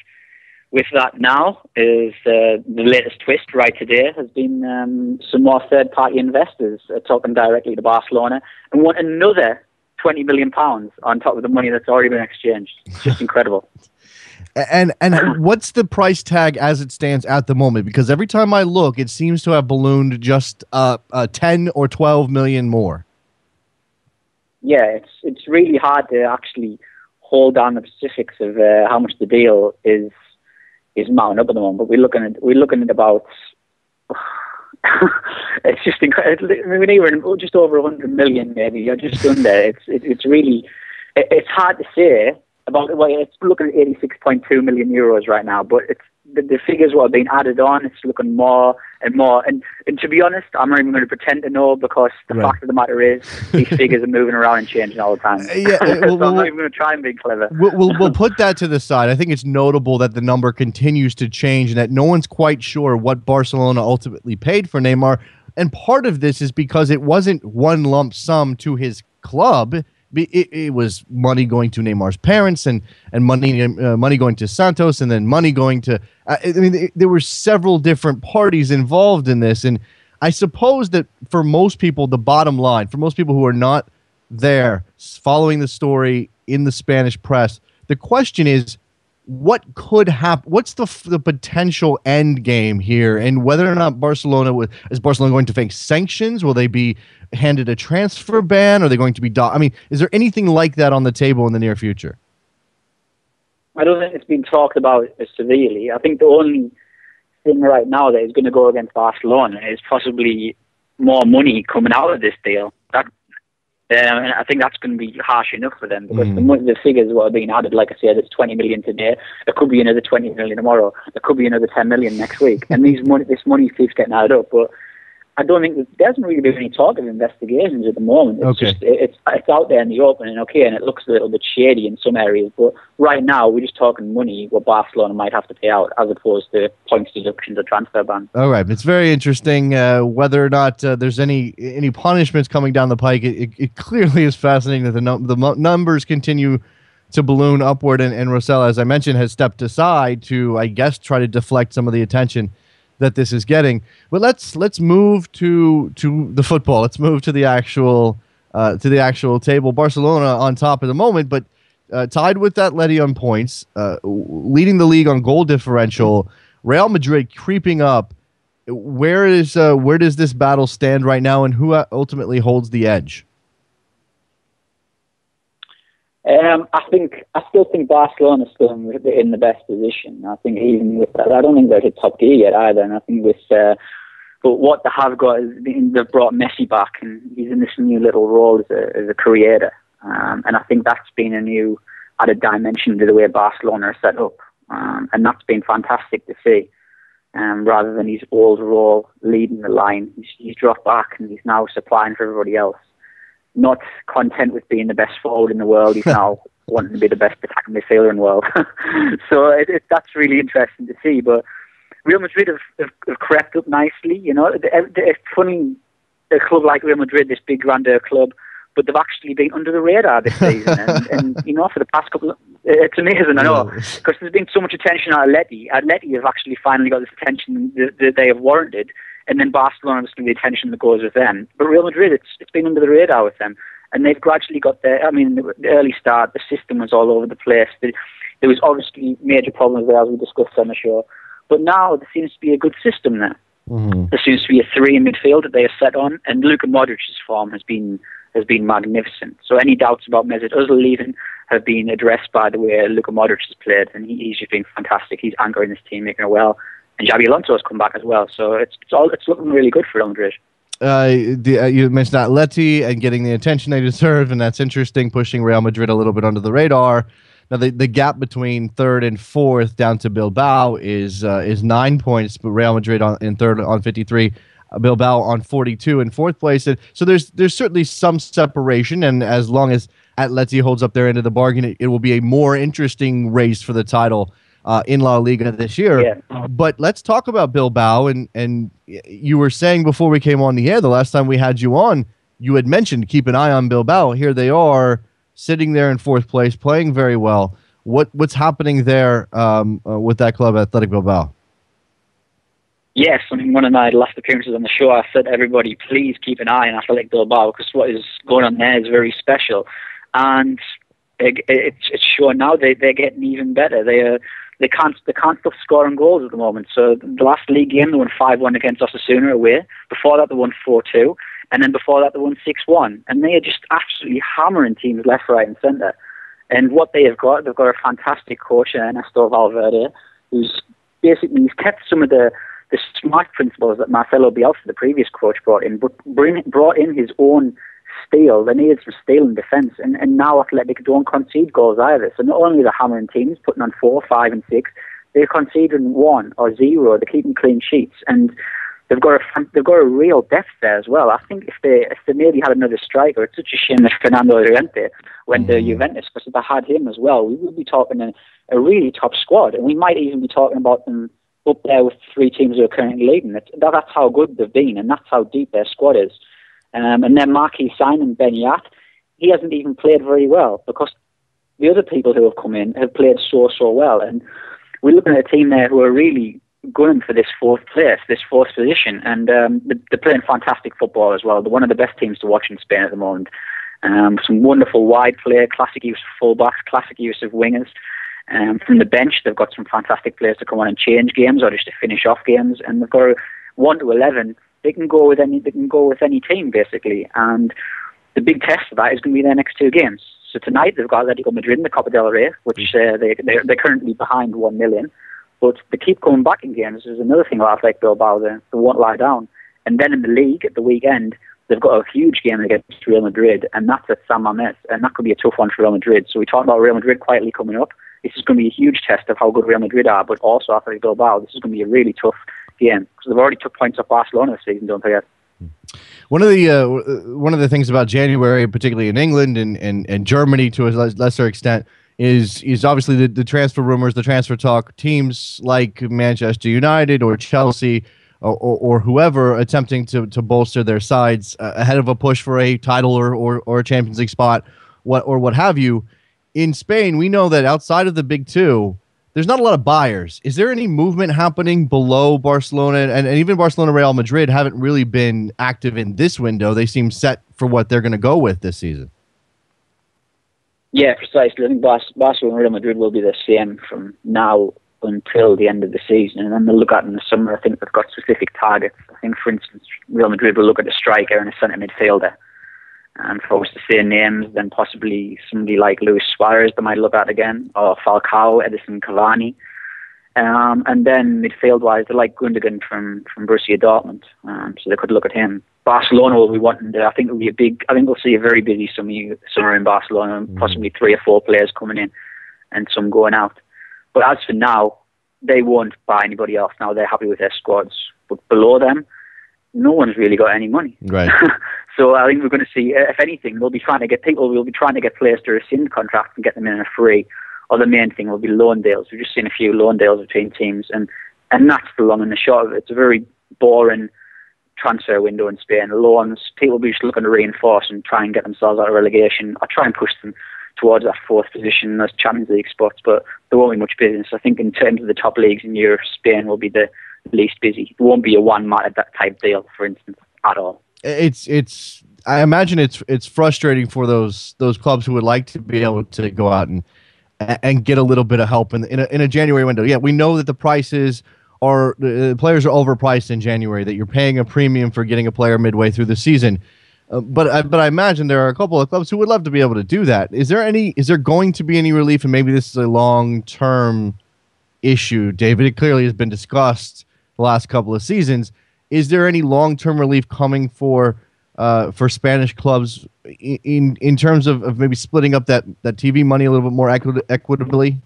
with that now is the latest twist right today has been some more third-party investors talking directly to Barcelona and want another £20 million on top of the money that's already been exchanged. It's just incredible. And what's the price tag as it stands at the moment? Because every time I look, it seems to have ballooned just 10 or 12 million more. Yeah, it's really hard to actually hold on the specifics of how much the deal is mounting up at the moment. But we're looking at about. It's just incredible. I mean, we're just over 100 million, maybe. You're just under. It's really. It's hard to say. It's looking at 86.2 million euros right now, but it's the figures what are being added on. It's looking more and more. And to be honest, I'm not even going to pretend to know because the fact of the matter is these figures are moving around and changing all the time. Yeah, so I'm not even going to try and be clever. We'll put that to the side. I think it's notable that the number continues to change and that no one's quite sure what Barcelona ultimately paid for Neymar. And part of this is because it wasn't one lump sum to his club. It was money going to Neymar's parents and money going to Santos and then money going to there were several different parties involved in this. And I suppose that for most people, the bottom line, for most people who are not there following the story in the Spanish press, the question is, what could happen? What's the potential end game here, and whether or not is Barcelona going to face sanctions? Will they be handed a transfer ban? Are they going to be? Is there anything like that on the table in the near future? I don't think it's been talked about as severely. I think the only thing right now that is going to go against Barcelona is possibly more money coming out of this deal. And I think that's going to be harsh enough for them because the figures what are being added, like I said, it's 20 million today. There could be another 20 million tomorrow. There could be another 10 million next week. And this money keeps getting added up. But I don't think there hasn't really been any talk of investigations at the moment. It's out there in the open, and it looks a little bit shady in some areas. But right now, we're just talking money what Barcelona might have to pay out, as opposed to points deductions or transfer bans. All right, it's very interesting whether or not there's any punishments coming down the pike. It clearly is fascinating that the numbers continue to balloon upward, and Rosell, as I mentioned, has stepped aside to, I guess, try to deflect some of the attention that this is getting. But let's move to the football. Let's move to the actual table. Barcelona on top at the moment, but tied with Atleti on points, leading the league on goal differential. Real Madrid creeping up. Where does this battle stand right now, and who ultimately holds the edge? I still think Barcelona's still in the best position. I think even with that, I don't think they're hit top gear yet either. And I think but what they have got is they've brought Messi back, and he's in this new little role as a creator. And I think that's been a new added dimension to the way Barcelona are set up. And that's been fantastic to see. Rather than his old role leading the line, he's dropped back and he's now supplying for everybody else. Not content with being the best forward in the world, he's now wanting to be the best attacking midfielder in the world. So that's really interesting to see. But Real Madrid have crept up nicely. It's funny, a club like Real Madrid, this big grandeur club, but they've actually been under the radar this season. and for the past couple of... It's amazing, I know, because there's been so much attention on Atleti. Atleti have actually finally got this attention that they have warranted. And then Barcelona was the attention that goes with them. But Real Madrid, it's been under the radar with them. And they've gradually got the early start, the system was all over the place. There was obviously major problems there, as we discussed on the show. But now there seems to be a good system there. There seems to be a three in midfield that they are set on, and Luka Modric's form has been magnificent. So any doubts about Mesut Ozil leaving have been addressed by the way Luka Modric has played, and he's just been fantastic. He's anchoring this team, making it well, and Xabi Alonso has come back as well. So it's looking really good for Real Madrid. You mentioned Atleti and getting the attention they deserve, and that's interesting, pushing Real Madrid a little bit under the radar. Now, the gap between third and fourth down to Bilbao is 9 points, but Real Madrid in third on 53, Bilbao on 42 in fourth place. And so there's certainly some separation, and as long as Atleti holds up their end of the bargain, it will be a more interesting race for the title in La Liga this year. Yeah. But let's talk about Bilbao, and you were saying before we came on the air, the last time we had you on, you had mentioned keep an eye on Bilbao. Here they are, sitting there in fourth place, playing very well. What's happening there with that club, Athletic Bilbao? Yes, I mean, one of my last appearances on the show, I said, everybody, please keep an eye on Athletic Bilbao, because what is going on there is very special. And it's showing now they're getting even better. They can't stop scoring goals at the moment. So the last league game, they won 5-1 against Osasuna away. Before that, they won 4-2. And then before that, they won 6-1. And they are just absolutely hammering teams left, right, and centre. And what they've got a fantastic coach, Ernesto Valverde, who's basically kept some of the smart principles that Marcelo Bielsa, the previous coach, brought in, but brought in his own steel. They needed some steel in defence. And now Athletic don't concede goals either. So not only are they hammering teams, putting on 4, 5, and 6, they're conceding 1 or 0. They're keeping clean sheets. And they've got a real depth there as well. I think if they maybe had another striker, it's such a shame that Fernando Llorente went to Juventus, because if they had him as well, we would be talking a really top squad, and we might even be talking about them up there with 3 teams who are currently leading. That's how good they've been, and that's how deep their squad is. And then marquee signing Ben Yat, he hasn't even played very well, because the other people who have come in have played so well, and we're looking at a team there who are really going for this fourth position, and they're playing fantastic football as well. They're one of the best teams to watch in Spain at the moment. Some wonderful wide play, classic use of fullbacks, classic use of wingers. From the bench, they've got some fantastic players to come on and change games or just to finish off games, and they've got 1 to 11. They can go with any team basically, and the big test of that is going to be their next 2 games. So tonight they've got Atletico Madrid in the Copa del Rey, which they're currently behind 1 million. But they keep coming back in games. There's another thing about Athletic Bilbao there. They won't lie down. And then in the league, at the weekend, they've got a huge game against Real Madrid, and that's at San Mamés, and that could be a tough one for Real Madrid. So we talked about Real Madrid quietly coming up. This is going to be a huge test of how good Real Madrid are, but also Athletic Bilbao. This is going to be a really tough game, because they've already took points off Barcelona this season, don't forget. One of the things about January, particularly in England and Germany to a lesser extent, is obviously the transfer rumors, the transfer talk. Teams like Manchester United or Chelsea or whoever attempting to bolster their sides ahead of a push for a title or a Champions League spot, what have you. In Spain, we know that outside of the big 2, there's not a lot of buyers. Is there any movement happening below Barcelona? And even Barcelona, Real Madrid haven't really been active in this window. They seem set for what they're going to go with this season. Yeah, precisely. I think Barcelona and Real Madrid will be the same from now until the end of the season. And then they'll look at in the summer. I think they've got specific targets. I think, for instance, Real Madrid will look at a striker and a centre midfielder. And if I was to say names, then possibly somebody like Luis Suarez they might look at again, or Falcao, Edison Cavani. And then midfield-wise, they like Gundogan from Borussia Dortmund, so they could look at him. Barcelona will be wanting to, I think we'll see a very busy summer in Barcelona, possibly 3 or 4 players coming in and some going out. But as for now, they won't buy anybody else now. They're happy with their squads. But below them, no one's really got any money. Right. So I think we're going to see, if anything, we'll be trying to get players to rescind contracts and get them in a free. Or the main thing will be loan deals. We've just seen a few loan deals between teams, and that's the long and the short of it. It's a very boring transfer window in Spain. Loans, people will be just looking to reinforce and try and get themselves out of relegation, or try and push them towards that 4th position in those Champions League spots, but there won't be much business. I think in terms of the top leagues in Europe, Spain will be the least busy. It won't be a one-man type deal, for instance, at all. It's. I imagine it's frustrating for those clubs who would like to be able to go out and get a little bit of help in a January window. Yeah, we know that the prices players are overpriced in January, that you're paying a premium for getting a player midway through the season. But I imagine there are a couple of clubs who would love to be able to do that. Is there going to be any relief? And maybe this is a long-term issue, David. It clearly has been discussed the last couple of seasons. Is there any long-term relief coming for Spanish clubs in terms of maybe splitting up that TV money a little bit more equitably?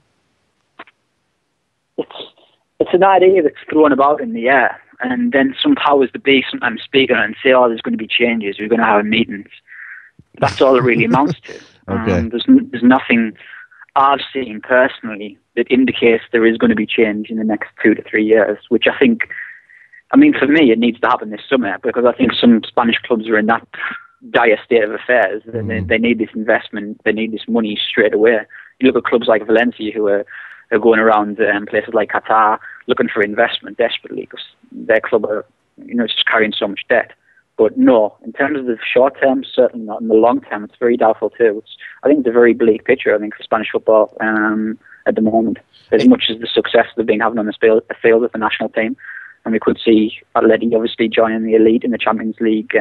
It's an idea that's thrown about in the air, and then some powers that be sometimes speak on it and say, "Oh, there's going to be changes. We're going to have meetings." That's all it really amounts to. Okay. There's nothing I've seen personally that indicates there is going to be change in the next 2 to 3 years, which I think, for me, it needs to happen this summer, because I think some Spanish clubs are in that dire state of affairs. They need this investment. They need this money straight away. You look at clubs like Valencia, who are going around places like Qatar looking for investment desperately, because their club are just carrying so much debt. But no, in terms of the short term, certainly not. In the long term, it's very doubtful too. I think it's a very bleak picture, for Spanish football at the moment. As much as the success they've been having on the field with the national team, and we could see Atleti obviously joining the elite in the Champions League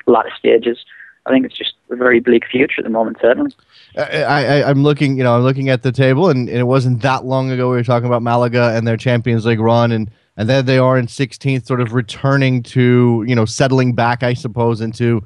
latter stages. I think it's just a very bleak future at the moment, certainly. I'm looking at the table, and it wasn't that long ago we were talking about Malaga and their Champions League run, and there they are in 16th, sort of returning to, settling back, I suppose, into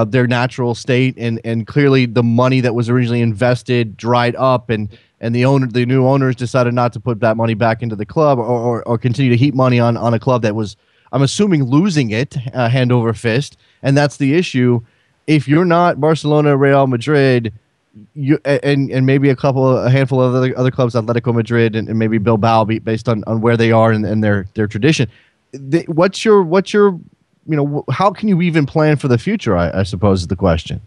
their natural state, and clearly the money that was originally invested dried up, and the new owners decided not to put that money back into the club or continue to heap money on a club that was, I'm assuming, losing it hand over fist, and that's the issue. If you're not Barcelona, Real Madrid, and maybe a handful of other clubs, Atletico Madrid and maybe Bilbao, based on where they are and their tradition, what's your how can you even plan for the future? I suppose is the question.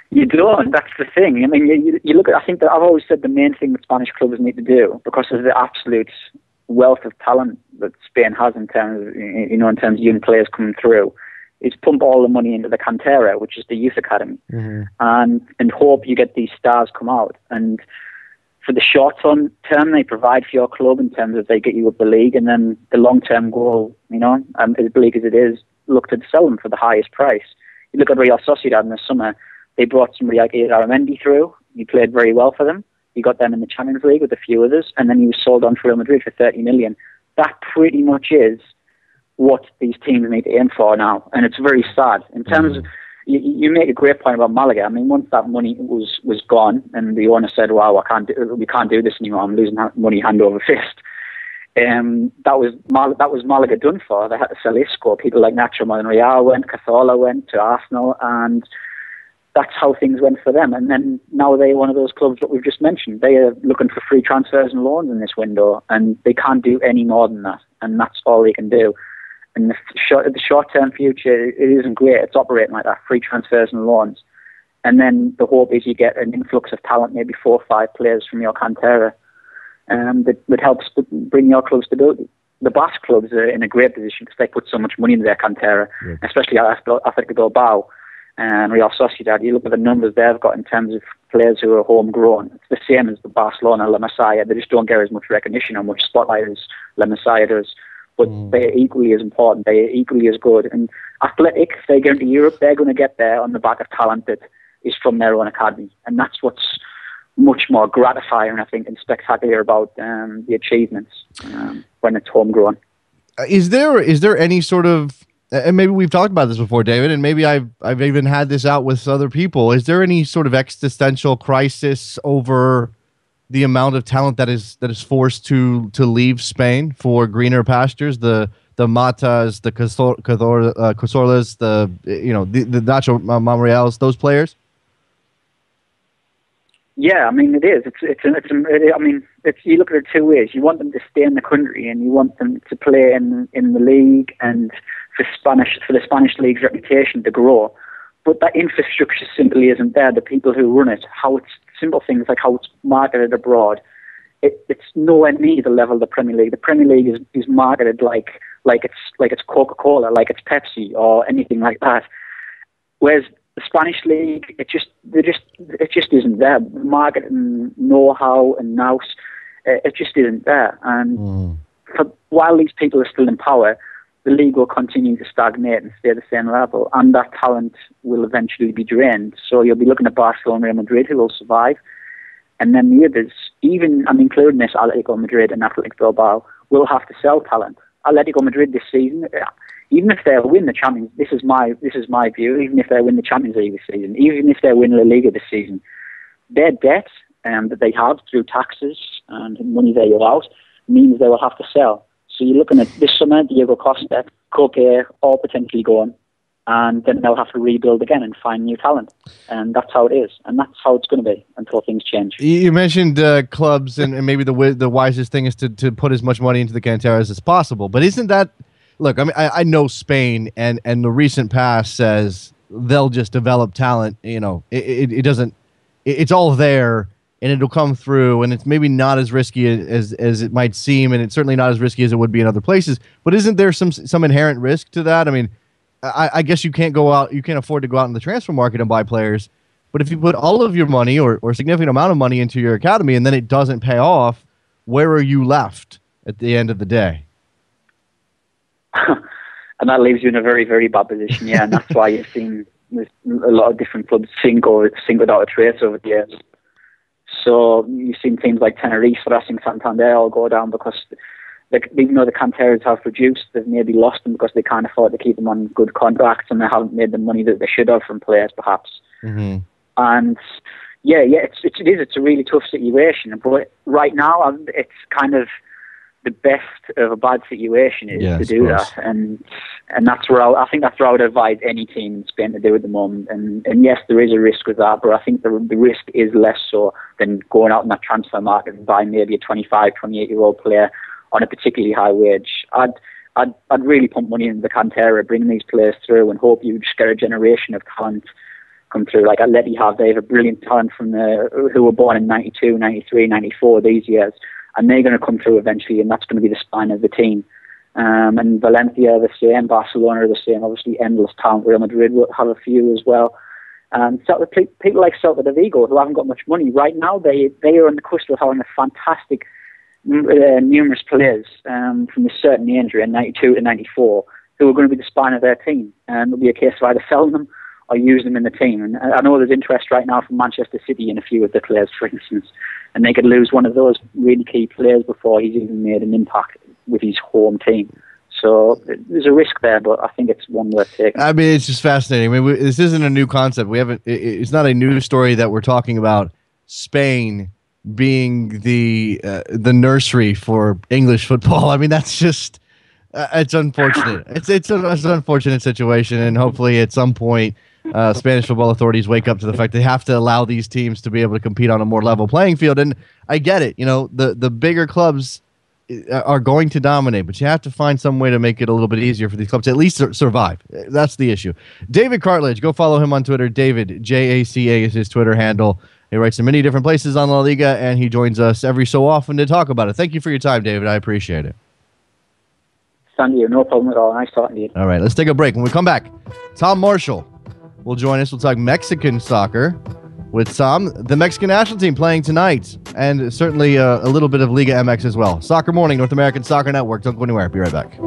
You don't. That's the thing. You look at. I think that I've always said the main thing that Spanish clubs need to do, because of the absolute wealth of talent that Spain has in terms of young players coming through, is pump all the money into the Cantera, which is the youth academy, and hope you get these stars come out. And for the short term, they provide for your club in terms of they get you up the league, and then the long term goal, as bleak as it is, look to sell them for the highest price. You look at Real Sociedad in the summer; they brought somebody like Aramendi through. He played very well for them. He got them in the Champions League with a few others, and then he was sold on to Real Madrid for 30 million. That pretty much is what these teams need to aim for now, and it's very sad. In terms of, you make a great point about Malaga. Once that money was gone, and the owner said, "Wow, we can't do this anymore. I'm losing money hand over fist." That was Malaga done for. They had to sell Isco. People like Nacho Monreal went, Cazorla went to Arsenal, and that's how things went for them. And then now they're one of those clubs that we've just mentioned. They are looking for free transfers and loans in this window, and they can't do any more than that. And that's all they can do. And the short-term future, it isn't great. It's operating like that, free transfers and loans. And then the hope is you get an influx of talent, maybe 4 or 5 players from your Cantera, that would help bring your club stability. The Basque clubs are in a great position because they put so much money into their Cantera, especially Atletico Bilbao and Real Sociedad. You look at the numbers they've got in terms of players who are homegrown. It's the same as the Barcelona, La Masia. They just don't get as much recognition or much spotlight as La Masia does. But they're equally as important. They're equally as good. And Athletic, if they get into Europe, they're going to get there on the back of talent that is from their own academy. And that's what's much more gratifying, I think, and spectacular about the achievements when it's homegrown. Is there any sort of, and maybe we've talked about this before, David, and maybe I've even had this out with other people, is there any sort of existential crisis over the amount of talent that is forced to leave Spain for greener pastures? The Matas, the Cazorlas, the Nacho Monreals, those players. Yeah, it is. You look at it 2 ways. You want them to stay in the country, and you want them to play in the league, and for the Spanish league's reputation to grow. But that infrastructure simply isn't there. The people who run it, simple things like how it's marketed abroad, it's nowhere near the level of the Premier League. The Premier League is marketed like it's Coca-Cola, like it's Pepsi or anything like that. Whereas the Spanish league, it just isn't there. Marketing know-how and nous, It just isn't there. And while these people are still in power, the league will continue to stagnate and stay at the same level, and that talent will eventually be drained. So you'll be looking at Barcelona and Real Madrid, who will survive, and then the others, even, I'm including this, Atletico Madrid and Athletic Bilbao, will have to sell talent. Atletico Madrid this season, even if they win the Champions, this is my view, even if they win the Champions League this season, even if they win La Liga this season, their debt that they have through taxes and money they owe out means they will have to sell. So you're looking at this summer, Diego Costa, Copa, all potentially gone, and then they'll have to rebuild again and find new talent. And that's how it is, and that's how it's going to be until things change. You mentioned clubs, and maybe the wisest thing is to put as much money into the canteras as possible. But isn't that, look, I mean, I know Spain, and the recent past says they'll just develop talent. You know, it doesn't, it's all there, and it'll come through, and it's maybe not as risky as it might seem, and it's certainly not as risky as it would be in other places. But isn't there some inherent risk to that? I mean, I guess you can't afford to go out in the transfer market and buy players, but if you put all of your money or a significant amount of money into your academy and then it doesn't pay off, where are you left at the end of the day? And that leaves you in a very, very bad position, yeah, and that's why you've seen a lot of different clubs sink without a trace over the years. So you've seen teams like Tenerife, Racing Santander all go down because even though the canteras have produced, they've maybe lost them because they can't afford to keep them on good contracts and they haven't made the money that they should have from players, perhaps. Mm-hmm. And it's a really tough situation. But right now, it's kind of the best of a bad situation is to do that, and that's where I think that's where I would advise any team in Spain to do at the moment. And yes, there is a risk with that, but I think the risk is less so than going out in that transfer market and buying maybe a 25, 28-year-old player on a particularly high wage. I'd really pump money into the cantera, bring these players through, and hope you just get a generation of talent come through. Like Atleti they have a brilliant talent from who were born in 92, 93, 94 these years, and they're going to come through eventually, and that's going to be the spine of the team. And Valencia are the same, Barcelona are the same. Obviously, endless talent. Real Madrid will have a few as well. People like Celta de Vigo, who haven't got much money right now, they are on the cusp of having a fantastic numerous players from a certain age, in 92 to 94, who are going to be the spine of their team. And it'll be a case of either selling them or use them in the team. And I know there's interest right now from Manchester City in a few of the players, for instance, and they could lose one of those really key players before he's even made an impact with his home team. So there's a risk there, but I think it's one worth taking. I mean, it's just fascinating. I mean, this isn't a new concept. It's not a new story that we're talking about Spain being the nursery for English football. I mean, that's just it's unfortunate. It's an unfortunate situation, and hopefully at some point Spanish football authorities wake up to the fact they have to allow these teams to be able to compete on a more level playing field. And I get it. You know, the bigger clubs are going to dominate, but you have to find some way to make it a little bit easier for these clubs to at least survive. That's the issue. David Cartlidge, go follow him on Twitter. David, Jaca is his Twitter handle. He writes in many different places on La Liga, and he joins us every so often to talk about it. Thank you for your time, David. I appreciate it. Thank you. No problem at all. Nice talking to you. All right, let's take a break. When we come back, Tom Marshall will join us. We'll talk Mexican soccer with Tom, the Mexican national team playing tonight, and certainly a little bit of Liga MX as well. Soccer Morning, North American Soccer Network. Don't go anywhere. Be right back.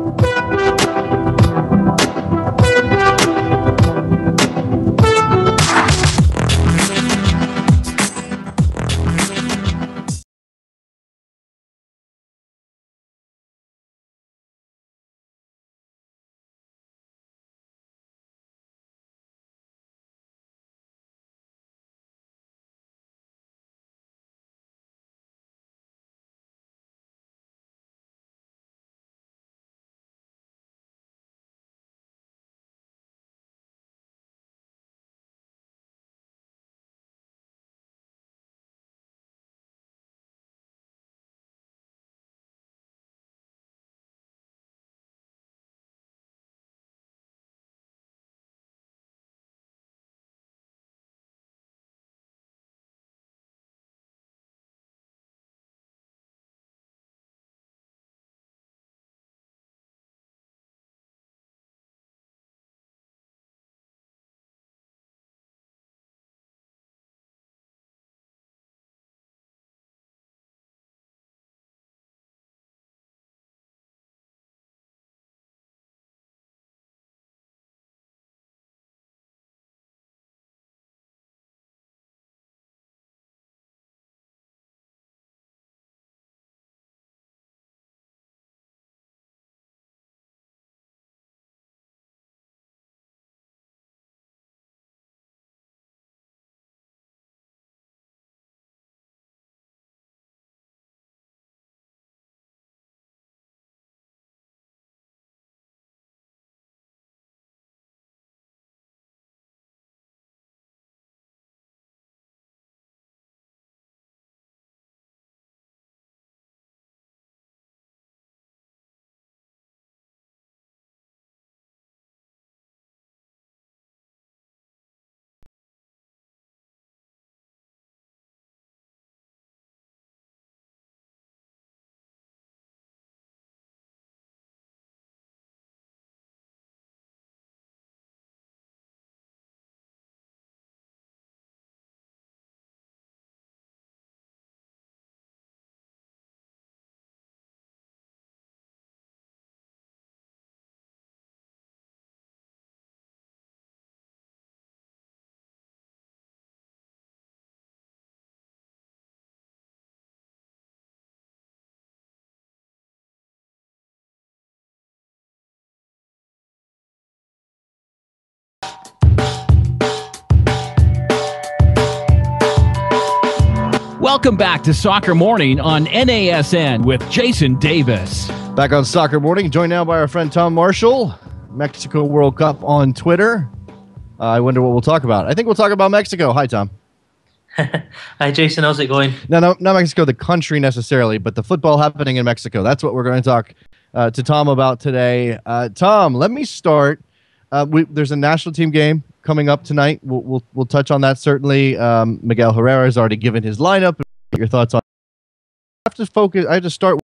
Welcome back to Soccer Morning on NASN with Jason Davis. Back on Soccer Morning, joined now by our friend Tom Marshall. Mexico World Cup on Twitter. I wonder what we'll talk about. I think we'll talk about Mexico. Hi, Tom. Hi, Jason. How's it going? No, not Mexico, the country necessarily, but the football happening in Mexico. That's what we're going to talk to Tom about today. Tom, let me start. There's a national team game coming up tonight. We'll touch on that certainly. Miguel Herrera has already given his lineup. What your thoughts on? I have to focus. I have to start.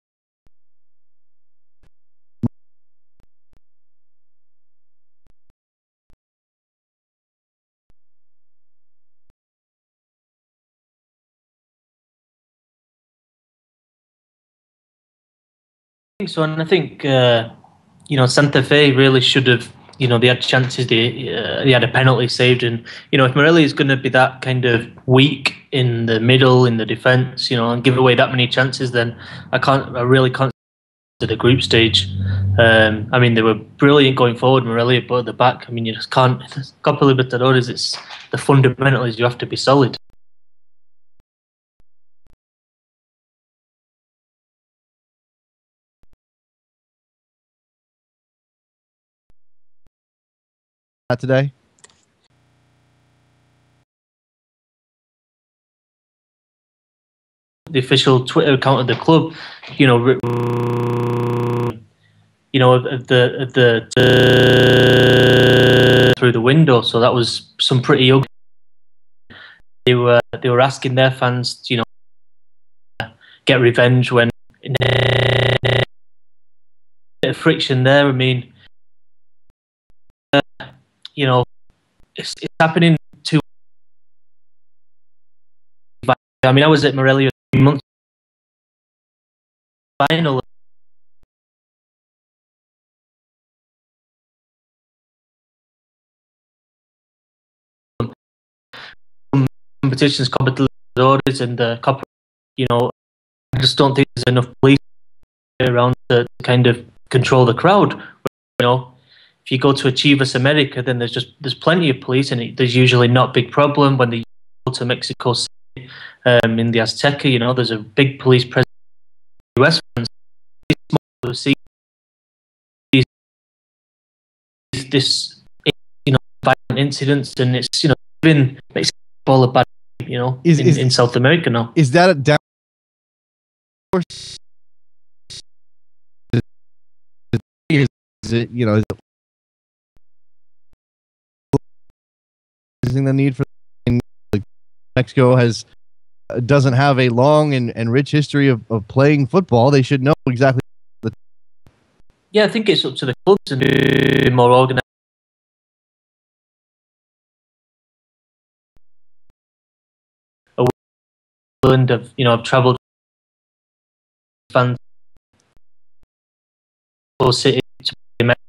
So, and I think Santa Fe really should have. They had chances. They had a penalty saved, and if Morelia is going to be that kind of weak in the middle, in the defence, and give away that many chances, then I really can't to the group stage. They were brilliant going forward, Morelia, but at the back, you just can't. Copa Libertadores, it's the fundamental is you have to be solid. Today? The official Twitter account of the club, through the window. So that was some pretty ugly. They were asking their fans to, get revenge when a bit of friction there. It's happening too. I was at Morelia 3 months final. Competitions, Copa Libertadores and the Copa. I just don't think there's enough police around to kind of control the crowd. If you go to Chivas America, then there's plenty of police, and there's usually not a big problem. When they go to Mexico City, in the Azteca, there's a big police presence. US fans see this violent incidents, and it's even makes all a bad in South America now. Is that a down? Is it the need for Mexico doesn't have a long and rich history of playing football. They should know exactly. I think it's up to the clubs to be more organized. And I've travelled fans city to America.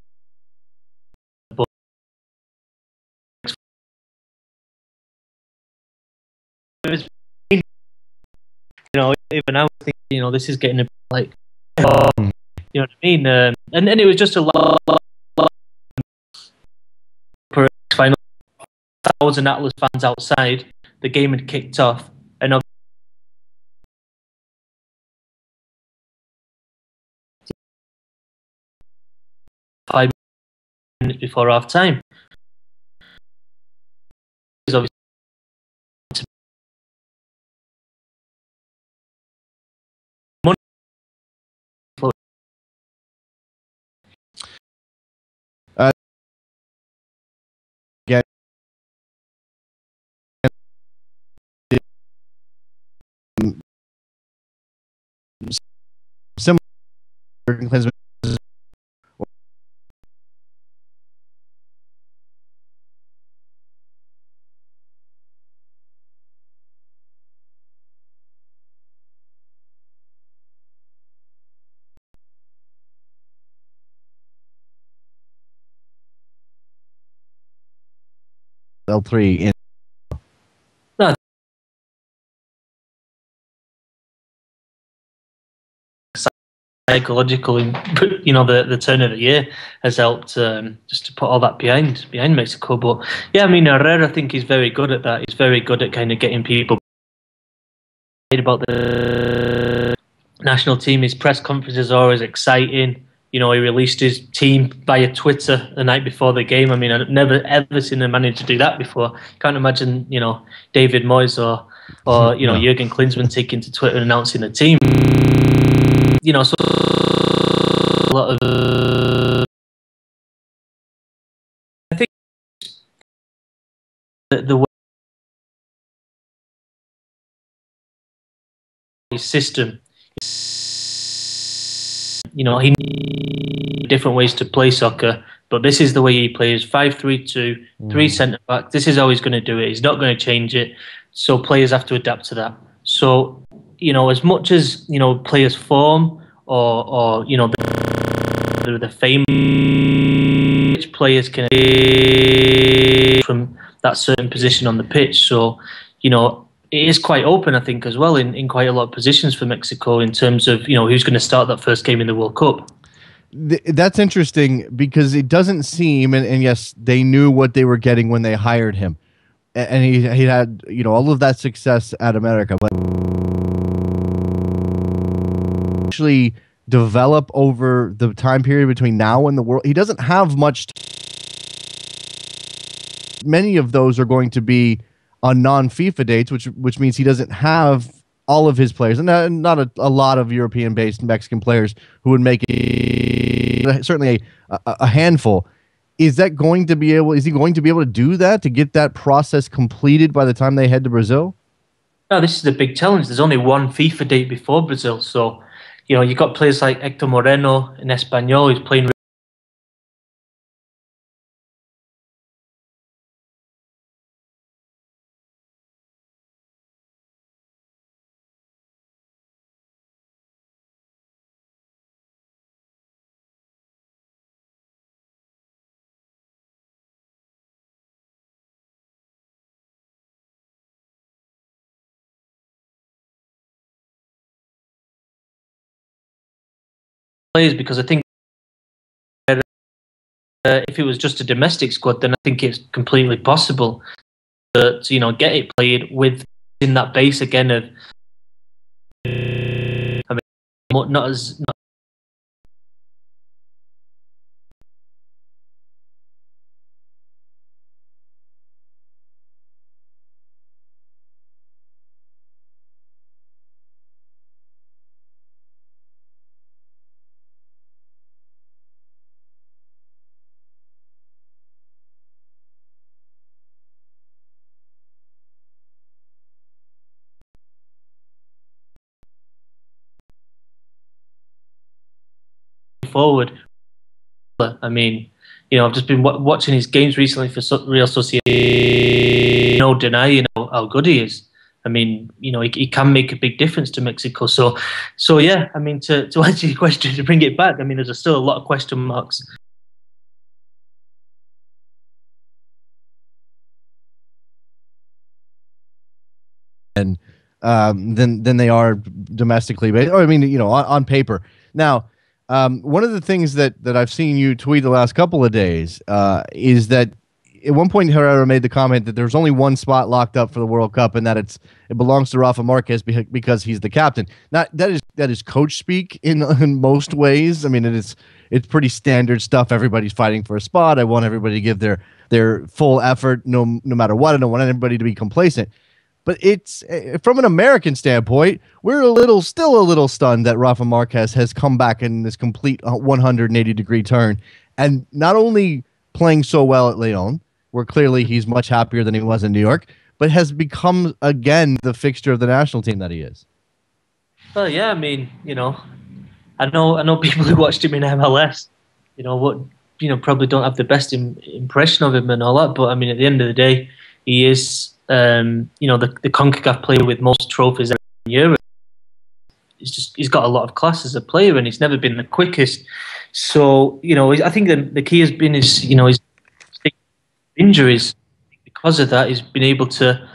Even I was thinking, this is getting a bit like, you know what I mean? And it was just a lot for final 1,000 Atlas fans outside. The game had kicked off, and 5 minutes before half time. Obviously, similar L3 in. No. Psychological, the turn of the year has helped just to put all that behind Mexico. But Herrera, I think he's very good at that. He's very good at kind of getting people about the national team. His press conferences are always exciting. He released his team via Twitter the night before the game. I mean, I've never ever seen a manager do that before. Can't imagine, David Moyes or No. Jurgen Klinsmann taking to Twitter and announcing the team. So a lot of I think the way his system, he needs different ways to play soccer, but this is the way he plays: 5-3-2, 3 centre backs. This is how he's going to do it. He's not going to change it. So players have to adapt to that. So as much as players form or the fame, which players can from that certain position on the pitch. So it is quite open, I think, as well in quite a lot of positions for Mexico in terms of who's going to start that first game in the World Cup. That's interesting because it doesn't seem, and yes, they knew what they were getting when they hired him, and he had all of that success at America, but actually develop over the time period between now and the World. He doesn't have much. Many of those are going to be on non-FIFA dates, which means he doesn't have all of his players, and not a lot of European-based Mexican players who would make it certainly a handful. Is he going to be able to do that, to get that process completed by the time they head to Brazil? No, this is the big challenge. There's only one FIFA date before Brazil, so you've got players like Hector Moreno in Espanyol who's playing players, because I think if it was just a domestic squad, then I think it's completely possible to get it played within that base again of not forward. I mean, I've just been watching his games recently for Real Sociedad. No denying how good he is. I mean, he can make a big difference to Mexico. So yeah. I mean, to answer your question, to bring it back, I mean, there's still a lot of question marks. And than they are domestically, but I mean, on paper. Now, one of the things that I've seen you tweet the last couple of days is that at one point Herrera made the comment that there's only one spot locked up for the World Cup, and that it belongs to Rafa Marquez because he's the captain. Now that is coach speak in most ways. I mean, it's pretty standard stuff. Everybody's fighting for a spot. I want everybody to give their full effort, no matter what. I don't want anybody to be complacent. But it's from an American standpoint, we're still a little stunned that Rafa Marquez has come back in this complete 180-degree turn, and not only playing so well at León, where clearly he's much happier than he was in New York, but has become again the fixture of the national team that he is. Well, yeah, I mean, I know people who watched him in MLS, probably don't have the best impression of him and all that, but I mean, at the end of the day, he is. The CONCACAF player with most trophies in Europe. He's got a lot of class as a player, and he's never been the quickest. So I think the key has been his injuries. Because of that, he's been able to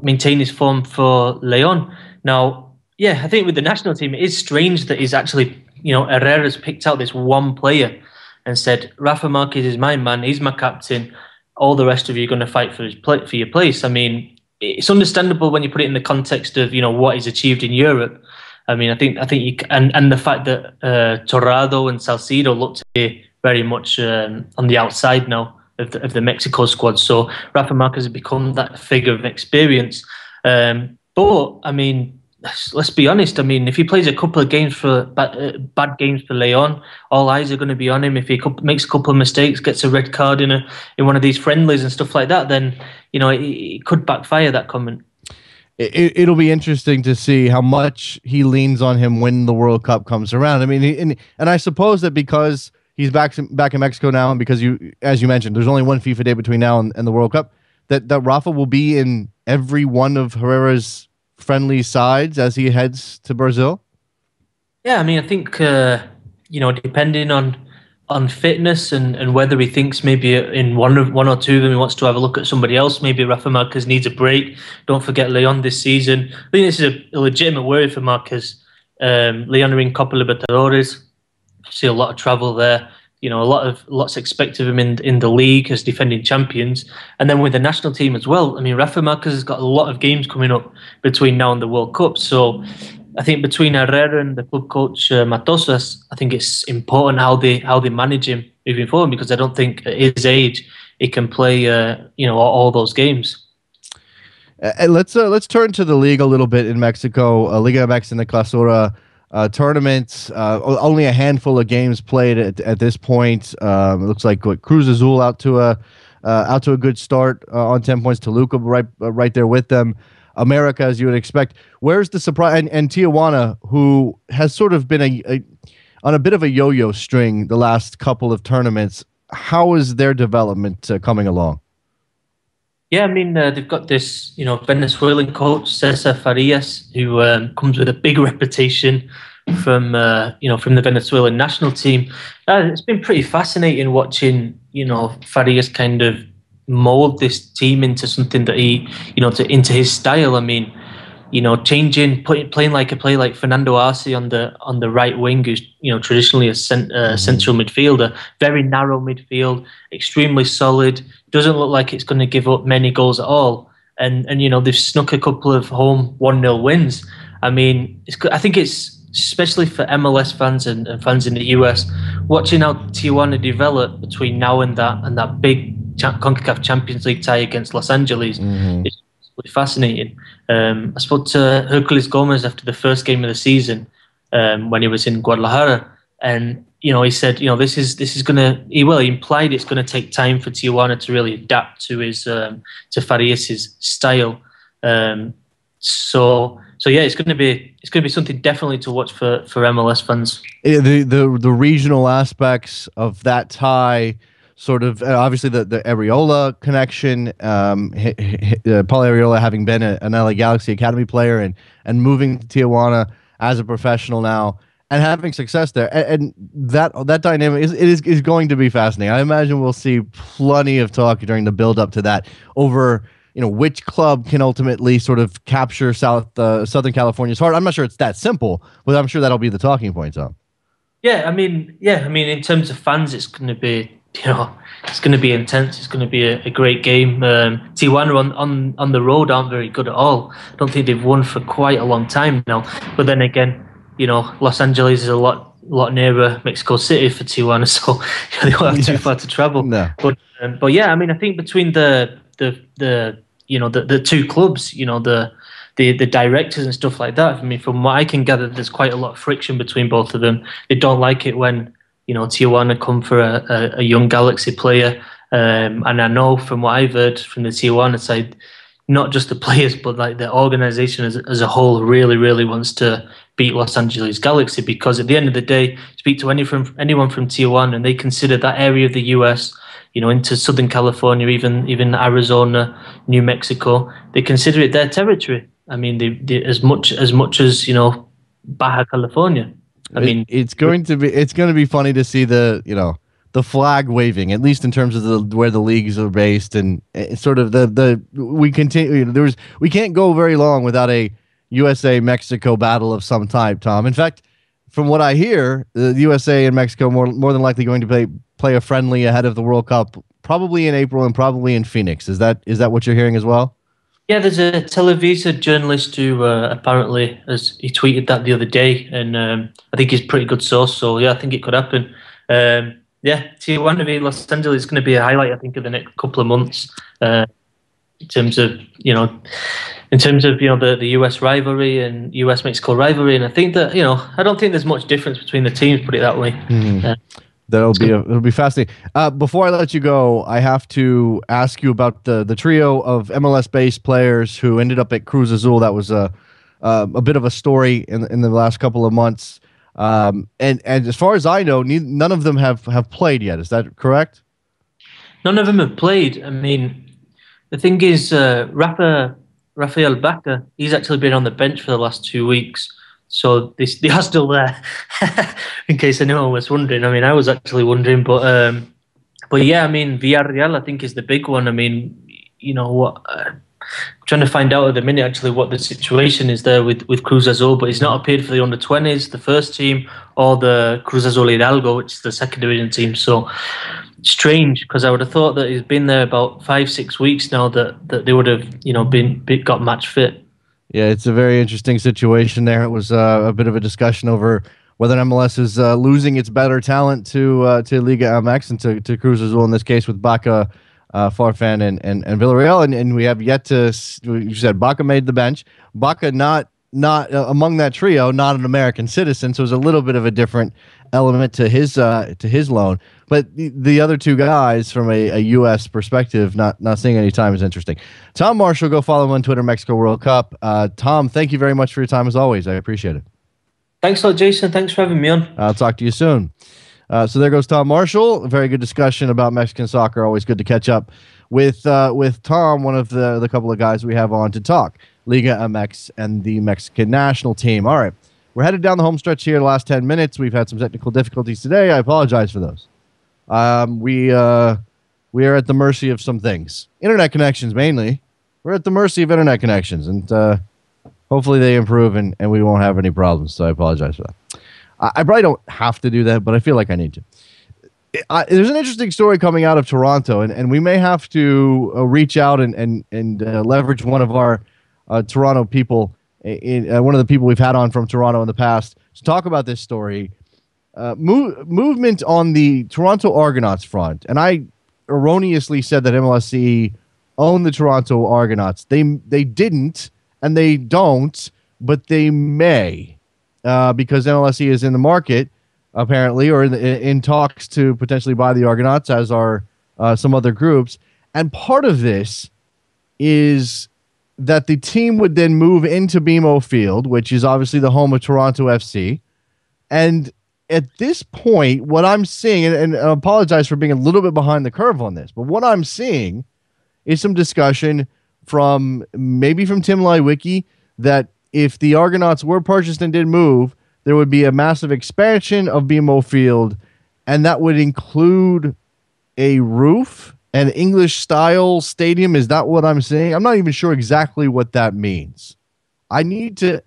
maintain his form for León. Now, yeah, I think with the national team, it is strange that he's actually Herrera's picked out this one player and said Rafa Marquez is my man. He's my captain. All the rest of you are going to fight for your place. I mean, it's understandable when you put it in the context of what he's achieved in Europe. I mean, I think and the fact that Torrado and Salcido look to be very much on the outside now of the Mexico squad. So Rafa Marquez has become that figure of experience. But I mean, let's be honest. I mean, if he plays a couple of games for bad games for Leon, all eyes are going to be on him. If he makes a couple of mistakes, gets a red card in one of these friendlies and stuff like that, then it could backfire, that comment. It'll be interesting to see how much he leans on him when the World Cup comes around. I mean, and I suppose that because he's back in Mexico now, and because as you mentioned, there's only one FIFA day between now and the World Cup, that Rafa will be in every one of Herrera's friendly sides as he heads to Brazil. Yeah, I mean, I think depending on fitness and whether he thinks maybe in one or two of them he wants to have a look at somebody else. Maybe Rafa Marquez needs a break. Don't forget Leon this season. I think this is a legitimate worry for Marquez. Leon are in Copa Libertadores. See a lot of travel there. Lots expected of him in the league as defending champions, and then with the national team as well. I mean, Rafa Marquez has got a lot of games coming up between now and the World Cup. So I think between Herrera and the club coach Matosas, I think it's important how they manage him moving forward, because I don't think at his age he can play all those games. Let's turn to the league a little bit in Mexico. Liga MX in the Clausura tournament. Only a handful of games played at this point. It looks like Cruz Azul out to a good start on 10 points. Toluca right there with them. America, as you would expect. Where's the surprise? And Tijuana, who has sort of been on a bit of a yo-yo string the last couple of tournaments. How is their development coming along? Yeah, I mean, they've got this, Venezuelan coach, Cesar Farias, who comes with a big reputation from the Venezuelan national team. It's been pretty fascinating watching, Farias kind of mold this team into something that he, into his style. I mean, playing like a player like Fernando Arce on the right wing, who's traditionally a central midfielder, very narrow midfield, extremely solid. Doesn't look like it's going to give up many goals at all, and they've snuck a couple of home 1-0 wins. I mean, I think it's especially for MLS fans and fans in the US, watching how Tijuana develop between now and that big CONCACAF Champions League tie against Los Angeles. It's fascinating. I spoke to Hercules Gomez after the first game of the season when he was in Guadalajara, and he said, this is gonna. He implied it's gonna take time for Tijuana to really adapt to his to Farias' style. So yeah, it's gonna be something definitely to watch for MLS fans. The regional aspects of that tie. Sort of obviously the Arriola connection, Paul Arriola having been an LA Galaxy Academy player and moving to Tijuana as a professional now and having success there, and that dynamic is going to be fascinating. I imagine we'll see plenty of talk during the build up to that over which club can ultimately sort of capture Southern California's heart. I'm not sure it's that simple, but I'm sure that'll be the talking point. So I mean in terms of fans, it's going to be. It's going to be intense. It's going to be a great game. Tijuana on the road aren't very good at all. I don't think they've won for quite a long time now. But then again, Los Angeles is a lot nearer Mexico City for Tijuana, so they won't have too far to travel. No. But yeah, I mean, I think between the two clubs, the directors and stuff like that. I mean, from what I can gather, there's quite a lot of friction between both of them. They don't like it when Tijuana come for a young Galaxy player, and I know from what I've heard from the Tijuana side, not just the players, but like the organization as a whole really, really wants to beat Los Angeles Galaxy, because at the end of the day, speak to anyone from Tijuana, and they consider that area of the US, into Southern California, even Arizona, New Mexico, they consider it their territory. I mean, they as much as Baja California. I mean, it's going to be funny to see the flag waving, at least in terms of where the leagues are based, and sort of we continue. We can't go very long without a USA Mexico battle of some type, Tom. In fact, from what I hear, the USA and Mexico more than likely going to play a friendly ahead of the World Cup, probably in April and probably in Phoenix. Is that what you're hearing as well? Yeah, there's a Televisa journalist who apparently he tweeted that the other day, and I think he's a pretty good source. So yeah, I think it could happen. Yeah, Tijuana v Los Angeles is going to be a highlight, I think, of the next couple of months. In terms of the US rivalry and US Mexico rivalry, and I think that I don't think there's much difference between the teams. Put it that way. Mm-hmm. It'll be fascinating. Before I let you go, I have to ask you about the trio of MLS-based players who ended up at Cruz Azul. That was a bit of a story in the last couple of months. And as far as I know, none of them have played yet. Is that correct? None of them have played. I mean, the thing is, Rafael Baca, he's actually been on the bench for the last 2 weeks. So they are still there, in case anyone was wondering. I mean, I was actually wondering, but yeah, I mean, Villarreal, I think, is the big one. I mean, what? I'm trying to find out at the minute actually what the situation is there with Cruz Azul, but he's not appeared for the under-20s, the first team, or the Cruz Azul Hidalgo, which is the second division team. So strange, because I would have thought that he's been there about 5-6 weeks now, that they would have got match fit. Yeah, it's a very interesting situation there. It was a bit of a discussion over whether MLS is losing its better talent to Liga MX and to Cruz Azul in this case with Baca, Farfan, and Villarreal. And we have yet to, you said Baca made the bench. Baca not among that trio, not an American citizen, so it was a little bit of a different element to his loan. But the other two guys, from a U.S. perspective, not seeing any time is interesting. Tom Marshall, go follow him on Twitter, Mexico World Cup. Tom, thank you very much for your time as always. I appreciate it. Thanks a lot, Jason. Thanks for having me on. I'll talk to you soon. So there goes Tom Marshall. A very good discussion about Mexican soccer. Always good to catch up with Tom, one of the couple of guys we have on to talk Liga MX and the Mexican national team. All right, we're headed down the home stretch here the last 10 minutes. We've had some technical difficulties today. I apologize for those. We are at the mercy of some things. Internet connections, mainly. We're at the mercy of internet connections, and hopefully they improve and we won't have any problems, so I apologize for that. I probably don't have to do that, but I feel like I need to. There's an interesting story coming out of Toronto, and we may have to reach out and leverage one of our Toronto people, one of the people we've had on from Toronto in the past, to talk about this story. Movement on the Toronto Argonauts front, and I erroneously said that MLSE owned the Toronto Argonauts. They didn't, and they don't, but they may, because MLSE is in the market, apparently, or in talks to potentially buy the Argonauts, as are some other groups. And part of this is that the team would then move into BMO Field, which is obviously the home of Toronto FC. And at this point, what I'm seeing, and I apologize for being a little bit behind the curve on this, but what I'm seeing is some discussion from Tim Leiweke that if the Argonauts were purchased and did move, there would be a massive expansion of BMO Field, and that would include a roof, an English-style stadium. Is that what I'm saying? I'm not even sure exactly what that means. I need to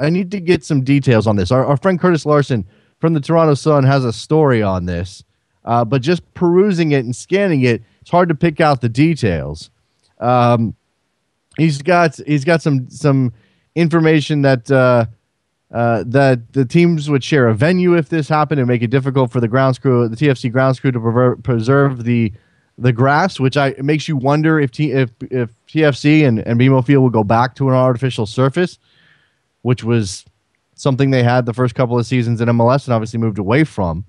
get some details on this. Our friend Curtis Larson from the Toronto Sun has a story on this, but just perusing it and scanning it, it's hard to pick out the details. He's got some information that the teams would share a venue if this happened and make it difficult for the TFC grounds crew to preserve the grass, which it makes you wonder if TFC and BMO Field will go back to an artificial surface, which was something they had the first couple of seasons in MLS and obviously moved away from.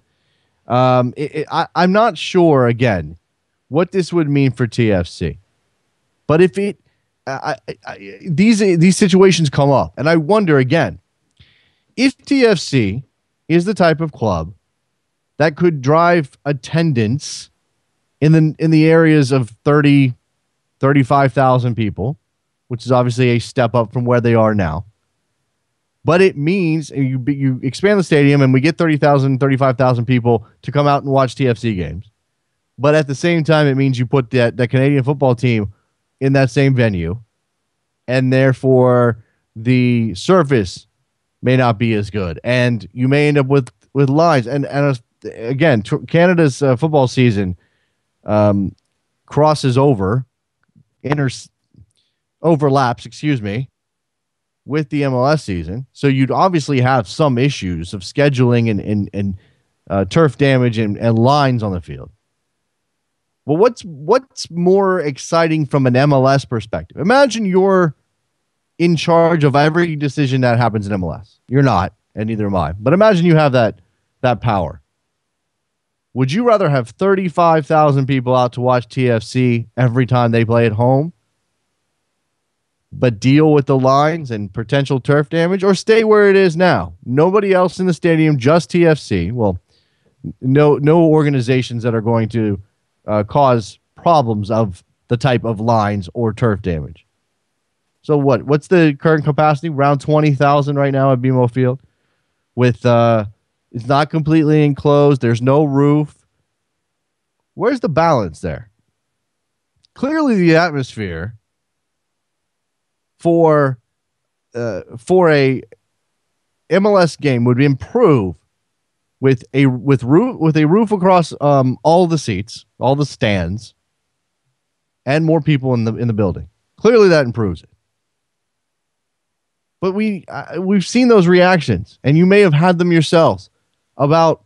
I'm not sure, again, what this would mean for TFC. But if these situations come up, and I wonder, again, if TFC is the type of club that could drive attendance in the areas of 35,000 people, which is obviously a step up from where they are now. But it means you expand the stadium and we get 30,000, 35,000 people to come out and watch TFC games. But at the same time, it means you put that Canadian football team in that same venue, and therefore the surface may not be as good, and you may end up with lines. And again, Canada's football season crosses over, overlaps, with the MLS season. So you'd obviously have some issues of scheduling and turf damage and lines on the field. Well, what's more exciting from an MLS perspective? Imagine you're in charge of every decision that happens in MLS. You're not, and neither am I. But imagine you have that power. Would you rather have 35,000 people out to watch TFC every time they play at home, but deal with the lines and potential turf damage, or stay where it is now? Nobody else in the stadium, just TFC. Well, no organizations that are going to cause problems of the type of lines or turf damage. So what's the current capacity? Around 20,000 right now at BMO Field. With it's not completely enclosed. There's no roof. Where's the balance there? Clearly the atmosphere for a MLS game would improve with a roof across all the seats, all the stands, and more people in the building. Clearly that improves it. But we've seen those reactions, and you may have had them yourselves about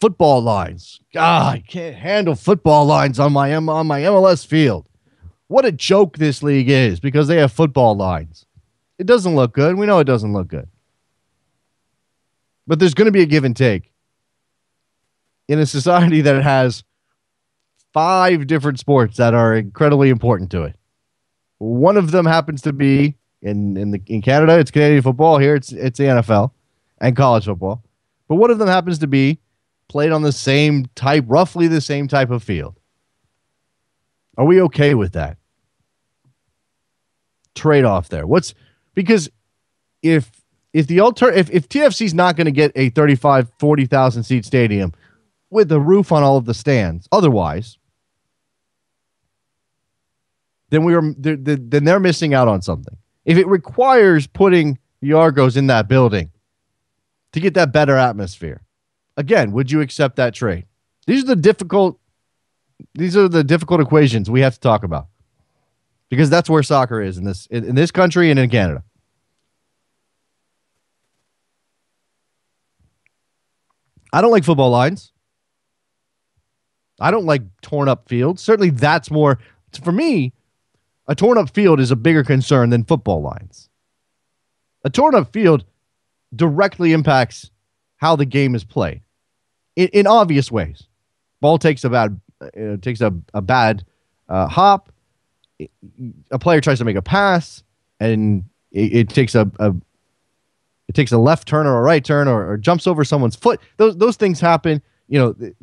football lines. God, I can't handle football lines on my MLS field. What a joke this league is because they have football lines. It doesn't look good. We know it doesn't look good. But there's going to be a give and take in a society that has 5 different sports that are incredibly important to it. One of them happens to be in Canada, it's Canadian football. Here, it's the NFL and college football. But one of them happens to be played on roughly the same type of field. Are we okay with that trade-off there? Because if TFC's not going to get a 35, 40,000 seat stadium with a roof on all of the stands, otherwise, then they're missing out on something. If it requires putting the Argos in that building to get that better atmosphere, again, would you accept that trade? These are the difficult equations we have to talk about, because that's where soccer is in this country and in Canada. I don't like football lines. I don't like torn up fields. Certainly that's more, for me, a torn up field is a bigger concern than football lines. A torn up field directly impacts how the game is played in obvious ways. Ball takes a bad hop. A player tries to make a pass, and it takes a left turn or a right turn, or jumps over someone's foot. Those things happen.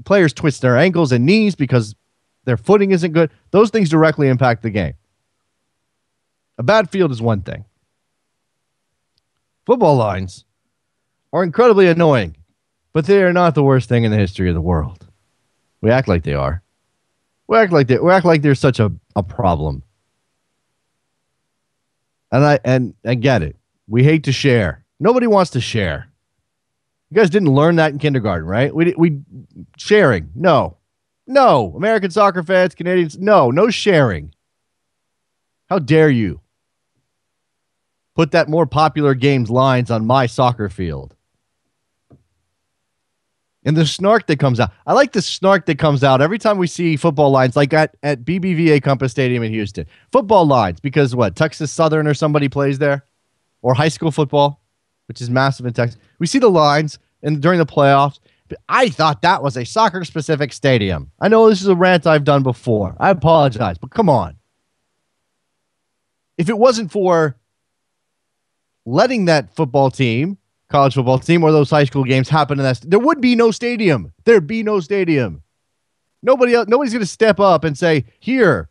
Players twist their ankles and knees because their footing isn't good. Those things directly impact the game. A bad field is one thing. Football lines are incredibly annoying, but they are not the worst thing in the history of the world. We act like they are. We act like there's such a problem. And I get it. We hate to share. Nobody wants to share. You guys didn't learn that in kindergarten, right? We sharing. No. American soccer fans, Canadians, no sharing. How dare you put that more popular game's lines on my soccer field? And the snark that comes out. I like the snark that comes out every time we see football lines, like at BBVA Compass Stadium in Houston. Football lines, because Texas Southern or somebody plays there? Or high school football, which is massive in Texas. We see the lines during the playoffs. But I thought that was a soccer-specific stadium. I know this is a rant I've done before. I apologize, but come on. If it wasn't for letting that football team, college football team, or those high school games happen in that, there would be no stadium. There'd be no stadium. Nobody's going to step up and say, here,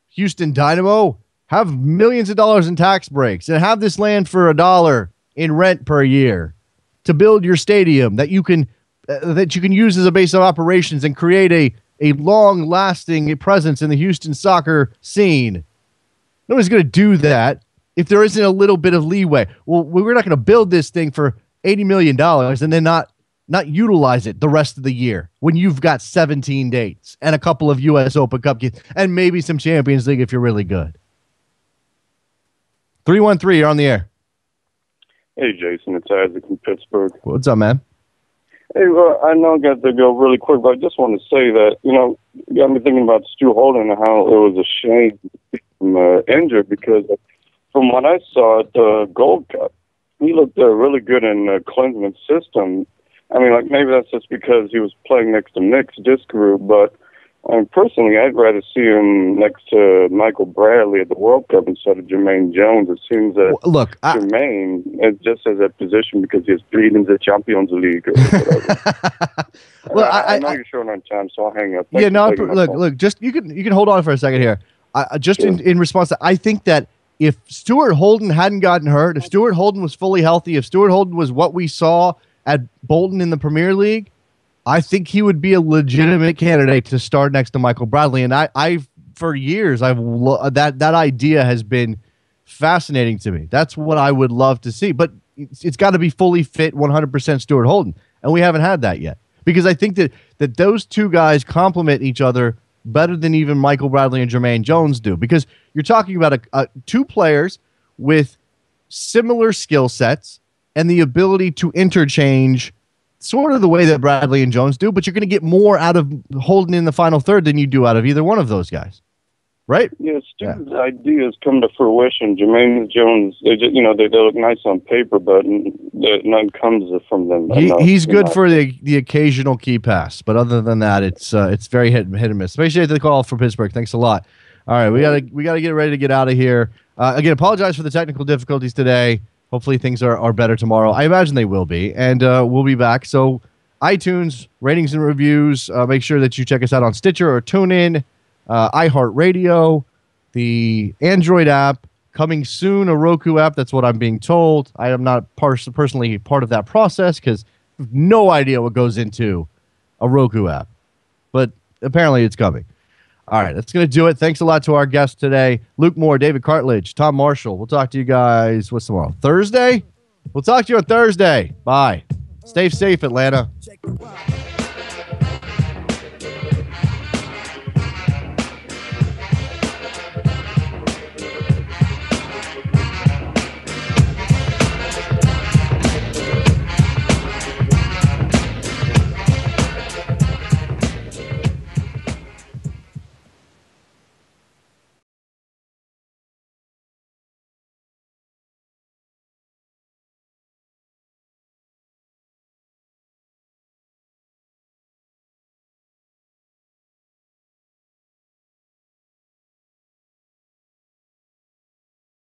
Houston Dynamo, have millions of dollars in tax breaks and have this land for $1 in rent per year to build your stadium that you can use as a base of operations and create a long-lasting presence in the Houston soccer scene. Nobody's going to do that if there isn't a little bit of leeway. Well, we're not going to build this thing for $80 million and then not utilize it the rest of the year when you've got 17 dates and a couple of U.S. Open Cup games and maybe some Champions League if you're really good. 313, you're on the air. Hey, Jason, it's Isaac from Pittsburgh. What's up, man? Hey, well, I know I got to go really quick, but I just want to say that, you got me thinking about Stuart Holden and how it was a shame injured, because from what I saw at the Gold Cup, he looked really good in Klinsmann's system. I mean, like, maybe that's just because he was playing next to Nick's disc group, but personally, I'd rather see him next to Michael Bradley at the World Cup instead of Jermaine Jones. It seems that Jermaine just has that position because he's bleeding the Champions League or whatever. Well, I know you're short on time, so I'll hang up. Look, just you can hold on for a second here. In response to, I think that if Stuart Holden hadn't gotten hurt, if Stuart Holden was fully healthy, if Stuart Holden was what we saw at Bolton in the Premier League, I think he would be a legitimate candidate to start next to Michael Bradley. And I for years, that idea has been fascinating to me. That's what I would love to see. But it's got to be fully fit, 100% Stuart Holden. And we haven't had that yet. Because I think that those two guys complement each other better than even Michael Bradley and Jermaine Jones do. Because you're talking about two players with similar skill sets and the ability to interchange sort of the way that Bradley and Jones do, but you're going to get more out of Holden in the final third than you do out of either one of those guys. Right? Yeah, Stu's ideas come to fruition. Jermaine Jones, they look nice on paper, but none comes from them. He's good for the occasional key pass, but other than that, it's very hit and miss. Appreciate the call from Pittsburgh. Thanks a lot. All right, we gotta get ready to get out of here. Again, apologize for the technical difficulties today. Hopefully things are better tomorrow. I imagine they will be, and we'll be back. So iTunes, ratings and reviews, make sure that you check us out on Stitcher or TuneIn, iHeartRadio, the Android app, coming soon, a Roku app. That's what I'm being told. I am not personally part of that process because I have no idea what goes into a Roku app. But apparently it's coming. All right, that's going to do it. Thanks a lot to our guests today, Luke Moore, David Cartlidge, Tom Marshall. We'll talk to you guys, what's tomorrow? Thursday? We'll talk to you on Thursday. Bye. Stay safe, Atlanta.